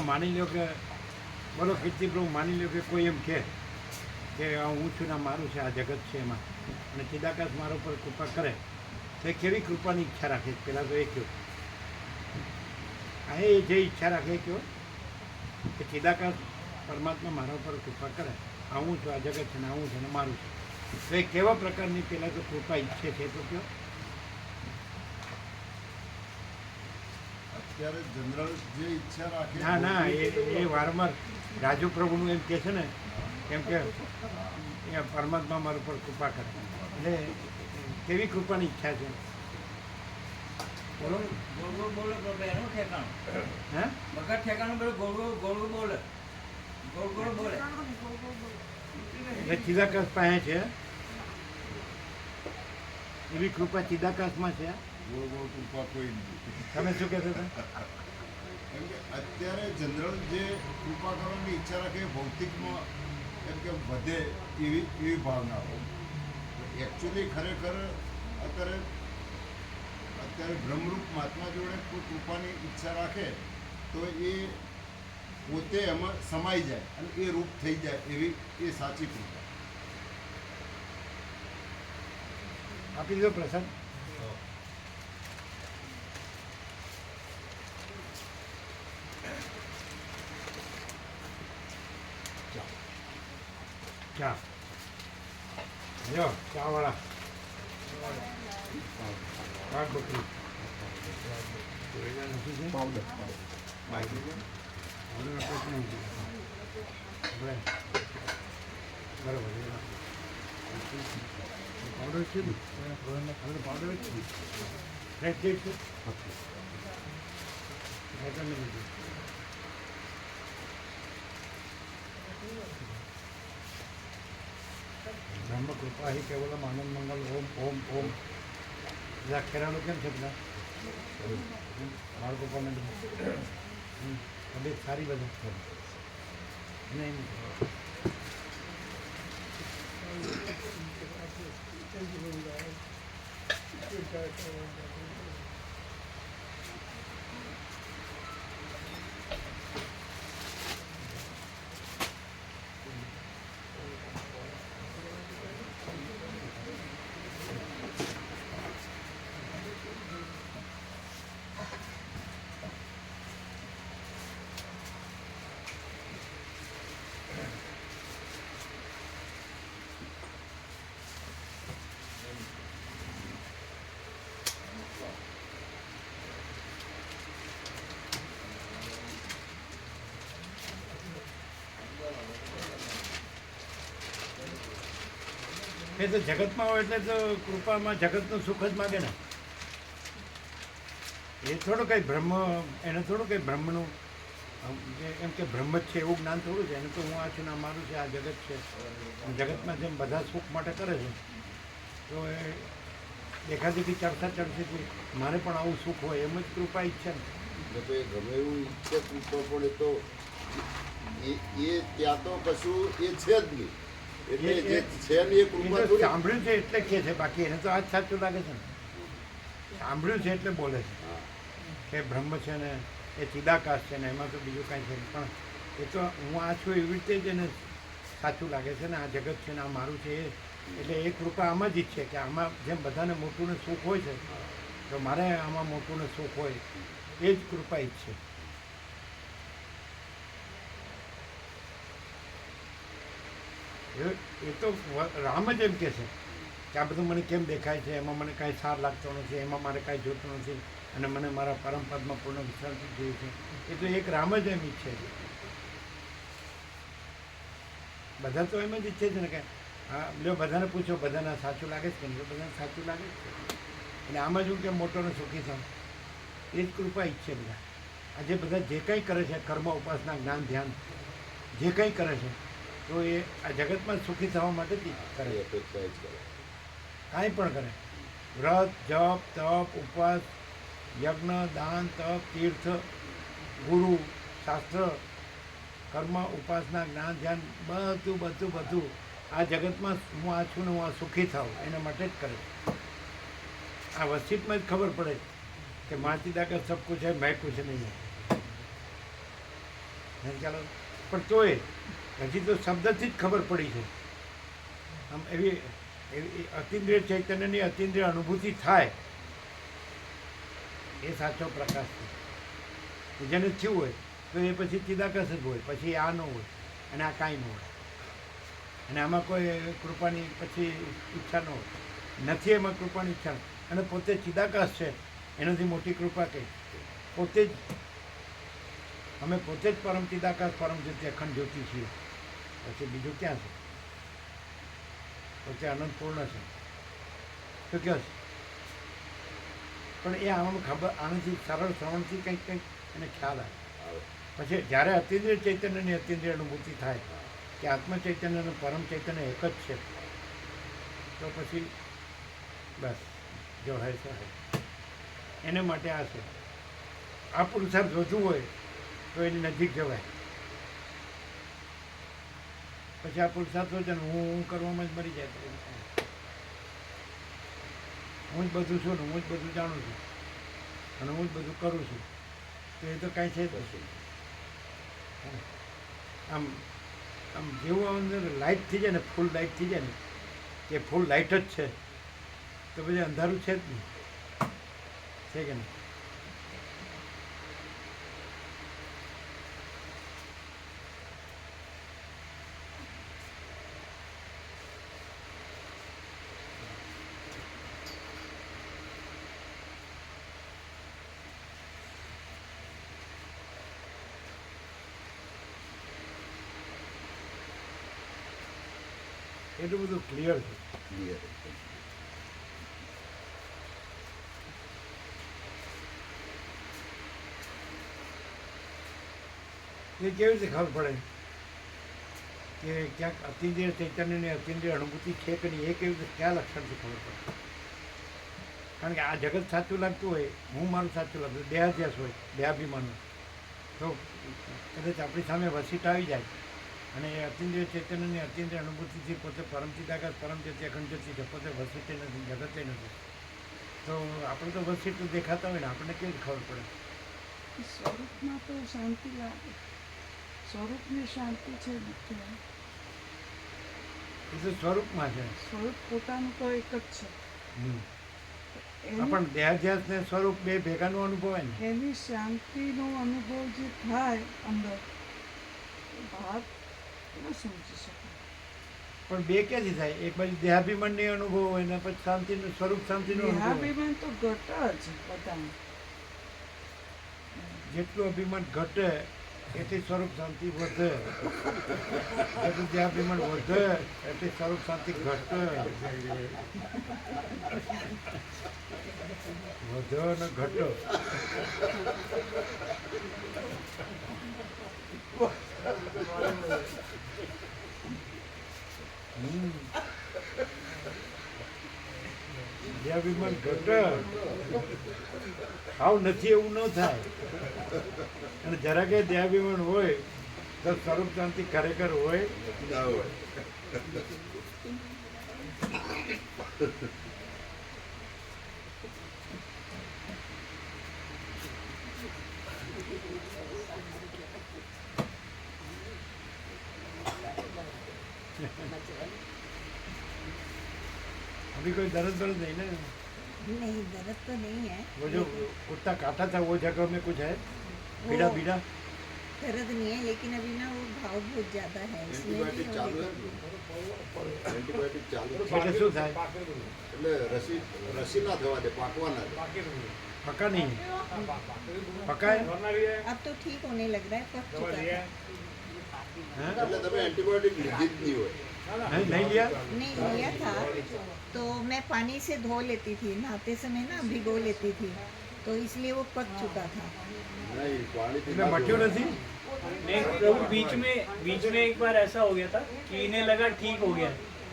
માની લો કે બોલો કીર્તિ પ્રભુ, માની લો કે કોઈ એમ કહે કે હું છું ને મારું છે, આ જગત છે એમાં, અને ચિદાકાશ મારા ઉપર કૃપા કરે, તો એ કેવી કૃપાની ઈચ્છા રાખે? પહેલાં તો એ કહ્યું, આ એ જે ઈચ્છા રાખે કહ્યું કે ચિદાકાશ પરમાત્મા મારા ઉપર કૃપા કરે, આ હું છું, આ જગત છે ને આ હું છે ને મારું છે, તો એ કેવા પ્રકારની પહેલાં તો કૃપા ઈચ્છે છે તો કહો? અત્યારે જનરલ જે ઈચ્છા રાખે ના ના, એ વારંવાર રાજુ પ્રભુનું એમ કહે છે ને, કેમ કે એ પરમાત્મા મારા ઉપર કૃપા કરે, એટલે કેવી કૃપાની ઈચ્છા છે? બોલો. ગોળ ગોળ બોલે તો એનું ઠેકાણું. હે? વગર ઠેકાણું પેલું ગોળ ગોળ બોલે. ગોળ ગોળ બોલે. એટલે ચિદાકાશ પાસે છે એવી કૃપા ચિદાકાશમાં છે. ગોળ ગોળ કૃપા કોઈ નથી. તમે શું કહેતા હતા? કેમ કે અત્યારે જનરલ જે કૃપા કરવાની ઈચ્છા રાખે એ ભૌતિકમાં એમ કે વધે એવી ભાવનાઓ. એકચ્યુઅલી ખરેખર અત્યારે બ્રહ્મરૂપ મહાત્મા જોડે કોઈ કૃપાની ઈચ્છા રાખે તો એ પોતે એમાં સમાઈ જાય અને એ રૂપ થઈ જાય એવી એ સાચી કૃપા. આપી દીધો પ્રસાદ. ચા જો ચાવાળા વાઘ બકરી પાવડર બરાબર પાવડર છે ને પાવડર જ છે ફ્રેશ ડેટ છે બ્રહ્મ કૃપા હિ કેવલમ આનંદ મંગલ ઓમ ઓમ ઓમ. બધા ખેરાનું કેમ છે બધા બાળકો પણ તબિયત સારી બધા નહીં? એ તો જગતમાં હોય એટલે તો કૃપામાં જગતનું સુખ જ માગે ને. એ થોડું કંઈ બ્રહ્મ, એને થોડું કંઈ બ્રહ્મનું એમ કે બ્રહ્મ જ છે એવું જ્ઞાન થોડું છે. એને તો હું આ છું ને આ મારું છે, આ જગત છે. જગતમાં જેમ બધા સુખ માટે કરે છે તો એ દેખાદેખી ચડતા ચડતી મારે પણ આવું સુખ હોય એમ જ કૃપા ઈચ્છે ને. એટલે તો એ ગમે એવું ઈચ્છે કૃપા પડે તો એ ત્યાં તો કશું એ છે જ નહીં. એટલે જે છે ને એ કૃપા એને થોડી. સાંભળ્યું છે એટલે કહે છે, બાકી એને તો આ જ સાચું લાગે છે ને. સાંભળ્યું છે એટલે બોલે છે હા. કે બ્રહ્મ છે ને એ ચિદાકાશ છે ને એમાં તો બીજું કાંઈ છે નહીં. પણ એ તો હું આ છું એવી રીતે જ એને સાચું લાગે છે ને, આ જગત છે ને આ મારું છે એ. એટલે એ કૃપા આમાં જ ઈચ્છે કે આમાં જેમ બધાને મોટું ને સુખ હોય છે તો મારે આમાં મોટું ને સુખ હોય એ જ કૃપા ઈચ્છે. એ તો રામ જ એમ કહે છે કે આ બધું મને કેમ દેખાય છે, એમાં મને કાંઈ સાર લાગતો નથી, એમાં મારે કાંઈ જોતું નથી અને મને મારા પરમ પદમાં પૂર્ણ વિશ્રાંતિ જોઈએ છે. એ તો એક રામ જ એમ ઈચ્છે છે. બધા તો એમ જ ઈચ્છે છે ને કે હા લ્યો બધાને પૂછો બધાને સાચું લાગે છે કે નહીં? બધાને સાચું લાગે છે. એટલે આમાં જ હું કે મોટોને સુખી થાઉં એ જ કૃપા ઈચ્છે બધા. આજે બધા જે કંઈ કરે છે કર્મ, ઉપાસના, જ્ઞાન, ધ્યાન જે કંઈ કરે છે તો એ આ જગતમાં સુખી થવા માટે જ કરે. અપેક્ષા જ કરે. કાંઈ પણ કરે, વ્રત, જપ, તપ, ઉપવાસ, યજ્ઞ, દાન, તપ, તીર્થ, ગુરુ, શાસ્ત્ર, કર્મ, ઉપાસના, જ્ઞાન, ધ્યાન બધું બધું બધું આ જગતમાં હું આ છું ને હું આ સુખી થાઉં એના માટે જ કરે. આ વસિતમાં જ ખબર પડે કે માતી દાકા સબ કુછ હૈ મેં કુછ નહીં હૈ. ચાલો પણ તોય હજી તો શબ્દથી જ ખબર પડી છે. આમ એવી એવી અતિન્દ્રિય ચૈતન્યની અતિન્દ્રિય અનુભૂતિ થાય એ સાચો પ્રકાશ છે. જેને થયું હોય તો એ પછી ચિદાકાશ જ હોય, પછી આ ન હોય અને આ કાંઈ ન હોય, અને આમાં કોઈ કૃપાની પછી ઈચ્છા ન હોય, નથી એમાં કૃપાની ઈચ્છા ન. અને પોતે ચિદાકાશ છે, એનાથી મોટી કૃપા કઈ? પોતે જ અમે પોતે જ પરમ ચિદાકાશ પરમ જ્યોતિ અખંડ જ્યોતિ છીએ, પછી બીજું ક્યાં છે? પોતે અનંતપૂર્ણ છે તો ક્યાં છે? પણ એ આમાં ખબર આનાથી સરળ શ્રવણથી કંઈક કંઈક એને ખ્યાલ આવે. પછી જ્યારે અતિન્દ્રિય ચૈતન્યની અતિન્દ્રિય અનુભૂતિ થાય કે આત્મ ચૈતન્ય અને પરમ ચૈતન્ય એક જ છે, તો પછી બસ જો હૈ સો હૈ. એને માટે આ છે. આ પુરુષાર્થ વધુ હોય તો એની નજીક જવાય. પછી આ પુરુષાર્થ હોય છે ને હું કરવામાં જ મરી જાય તો હું જ બધું છું ને હું જ બધું જાણું છું અને હું જ બધું કરું છું, તો એ તો કાંઈ છે જ નહીં. આમ આમ જેવું અંદર લાઇટ થઈ જાય ને, ફૂલ લાઇટ થઈ જાય ને, કે ફૂલ લાઇટ જ છે, તો પછી અંધારું છે જ નહીં, છે કે નહીં? એટલું બધું ક્લિયર છે. એ કેવી રીતે ખબર પડે કે ક્યાંક અતિન્દ્રિય ચૈતન્યની અતિન્દ્રિય અનુભૂતિ છે કે નહીં? એ કેવી રીતે કયા લક્ષણથી ખબર પડે? કારણ કે આ જગત સાચું લાગતું હોય, હું મારું સાચું લાગતું, દેહાધ્યાસ હોય, દેહાભિમાન હોય, તો કદાચ આપણી સામે વસીટ આવી જાય અને એ અતિન્દ્રિય ચૈતન્યની અતિન્દ્રિય અનુભૂતિથી પોતે પરમ ચિદાકાશ પરમ જ્યોતિ અખંડ જ્યોતિ છે, પોતે વસીટે નથી, જગતે નથી, તો આપણે તો વસીટ દેખાતા હોય ને, આપણને કેવી રીતે ખબર પડે? સ્વરૂપમાં તો શાંતિ લાગે, સ્વરૂપની શાંતિ છે બધું. એ તો સ્વરૂપમાં છે. સ્વરૂપ પોતાનું તો એક જ છે. પણ દેહાધ્યાસ ને સ્વરૂપ બે ભેગાનો અનુભવાય ને. એની શાંતિનો અનુભવ જે થાય અંદર, બહાર ન સમજી શકાય. પણ બે ક્યાંથી થાય? એક બાજુ દેહાભિમાનની અનુભવ હોય ને પછી શાંતિનું સ્વરૂપ શાંતિનો અનુભવ હોય. દેહાભિમાન તો ઘટ જ બધાને. જેટલું અભિમાન ઘટે એટલી સ્વરૂપ શાંતિ વધે, જેટલું દેહાભિમાન વધે એટલી સ્વરૂપ શાંતિ ઘટે. વધે ને ઘટે. દેહાભિમાન ઘટે, આવ નથી એવું ન થાય. અને જરા કે દેહાભિમાન હોય તો સ્વરૂપ શાંતિ ખરેખર હોય ના હોય. अभी कोई दर्द दर्द नहीं ना? नहीं, दर्द तो नहीं है। वो जो कुत्ता काटा था वो जगह में कुछ है? बीड़ा बीड़ा दर्द नहीं है, लेकिन अभी ना वो घाव बहुत ज्यादा है, इसलिए એન્ટીબાયોટિક ચાલુ એન્ટીબાયોટિક ચાલુ એટલે શું થાય? એટલે રસી ના થવા દે, પાકવા ના દે. पका नहीं है? पका है? अब तो ठीक होने लग रहा है, पक चुका था। हैं? એટલે તમે એન્ટીબાયોટિક લીધી જ નહીં હોય. नहीं लिया? नहीं लिया था तो मैं पानी से धो लेती थी, नहाते समय ना भिगो लेती थी, तो इसलिए वो पक चुका था। નહીં પાણીથી એટલે ના મટ્યું ધોવાય. નથી? नहीं प्रभु बीच में एक बार ऐसा हो गया था कि इन्हें लगा ठीक हो गया,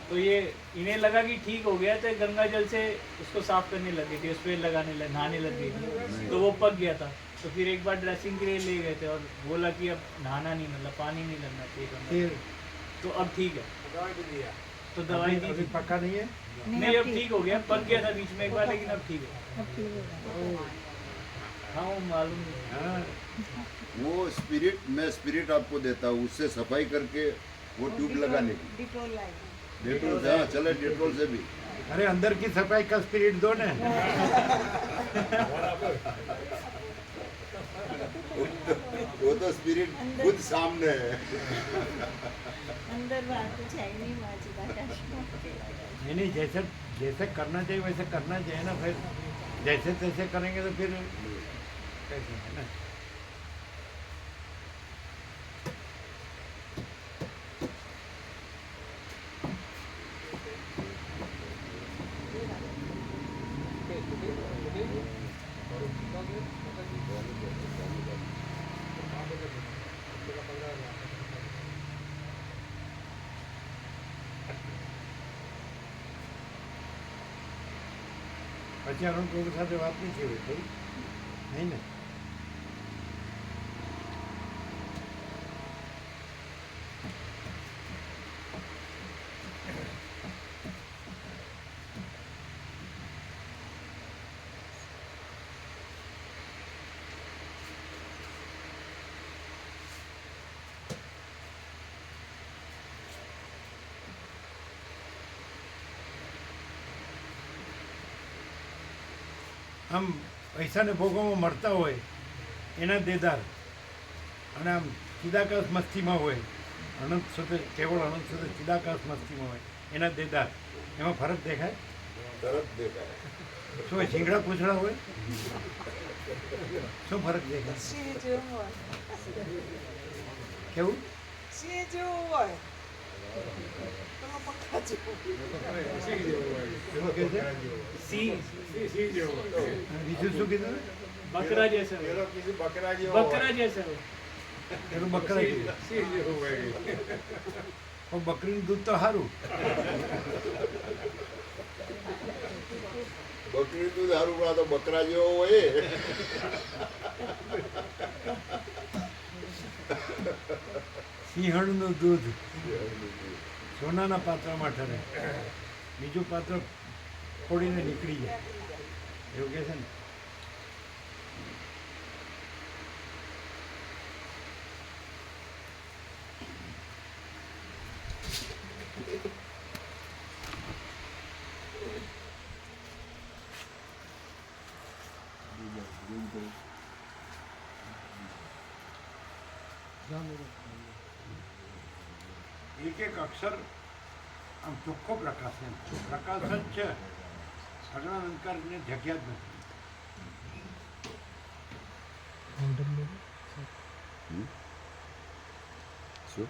तो ये इन्हें लगा कि ठीक हो गया, तो गंगा जल से उसको साफ करने लगी थी, उस पर लगाने लग नहाने लग गई थी, तो वो पक गया था। तो फिर एक बार ड्रेसिंग के लिए ले गए थे और बोला कि अब नहाना नहीं, मतलब पानी नहीं लगना चाहिए गंगा फिर जल। तो अब ठीक है, तो दवाई दी अभी थी। पका नहीं है? नहीं अब ठीक हो गया, पक गया था बीच में एक बार, लेकिन अब ठीक है। अब ठीक हो गया। हाँ वो मालूम नहीं। हाँ वो स्पिरिट मैं स्पिरिट आपको देता हूँ, उससे सफाई करके वो ट्यूब लगाने की। डिटोल लाएगी। डेटोल से, हाँ चले डेटोल से भी। अरे अंदर की सफाई का स्पिरिट दो ना। वो तो स्पिरिट खुद सामने है। अंदर बाहर कुछ है ही नहीं वहाँ चिदाकाश में। नहीं जैसे जैसे करना चाहिए वैसे करना चाहिए ना, फिर जैसे तैसे करेंगे तो फिर कैसे है ना। પછી અરુણ પ્રભુ સાથે વાત નહીં થઈ હોય થોડી નહીં ને. આમ પૈસાને ભોગવવામાં મળતા હોય એના દેદાર અને આમ ચિદાકાશ મસ્તીમાં હોય, અનંત સુધી કેવળ અનંત સુધી ચિદાકાશ મસ્તીમાં હોય એના દેદાર, એમાં ફરક દેખાય? તરત દેખાય. શું હોય, શીંગડા પૂછડા હોય, શું ફરક દેખાય? સિંહ જેવું હોય, કેવું? સિંહ જેવું હોય, તમે પક્કા જેવું. એમાં કહે છે सिंह અને બીજું શું કીધું? बकरा जैसा हो, પેલો કીધું બકરા જેવો बकरा હોય. जैसा हो। એનું બકરા કીધું. પણ બકરીનું દૂધ તો સારું. બકરી દૂધ સારું પણ આ તો બકરા જેવો હોય. સિંહણનું દૂધ સોનાના પાત્રમાં ઠરે, બીજું પાત્ર ફોડીને નીકળી જાય એવું કહે છે ને. એક એક અક્ષર આમ ચોખ્ખો પ્રકાશ એમ પ્રકાશ જ છે, અજ્ઞાન અંધકારને જગ્યા જ નથી. શું?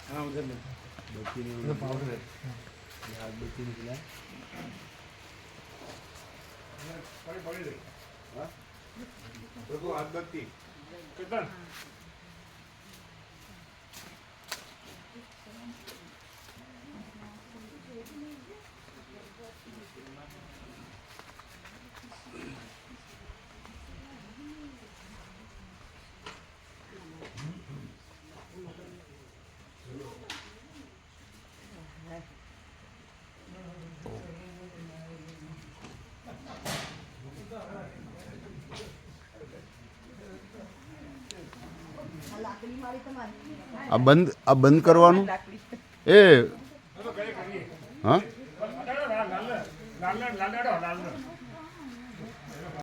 हाँ उधर नहीं पाउडर है पड़ी रही બધું હાથબત્તી. कितना આ બંધ કરવાનું એ હા लाल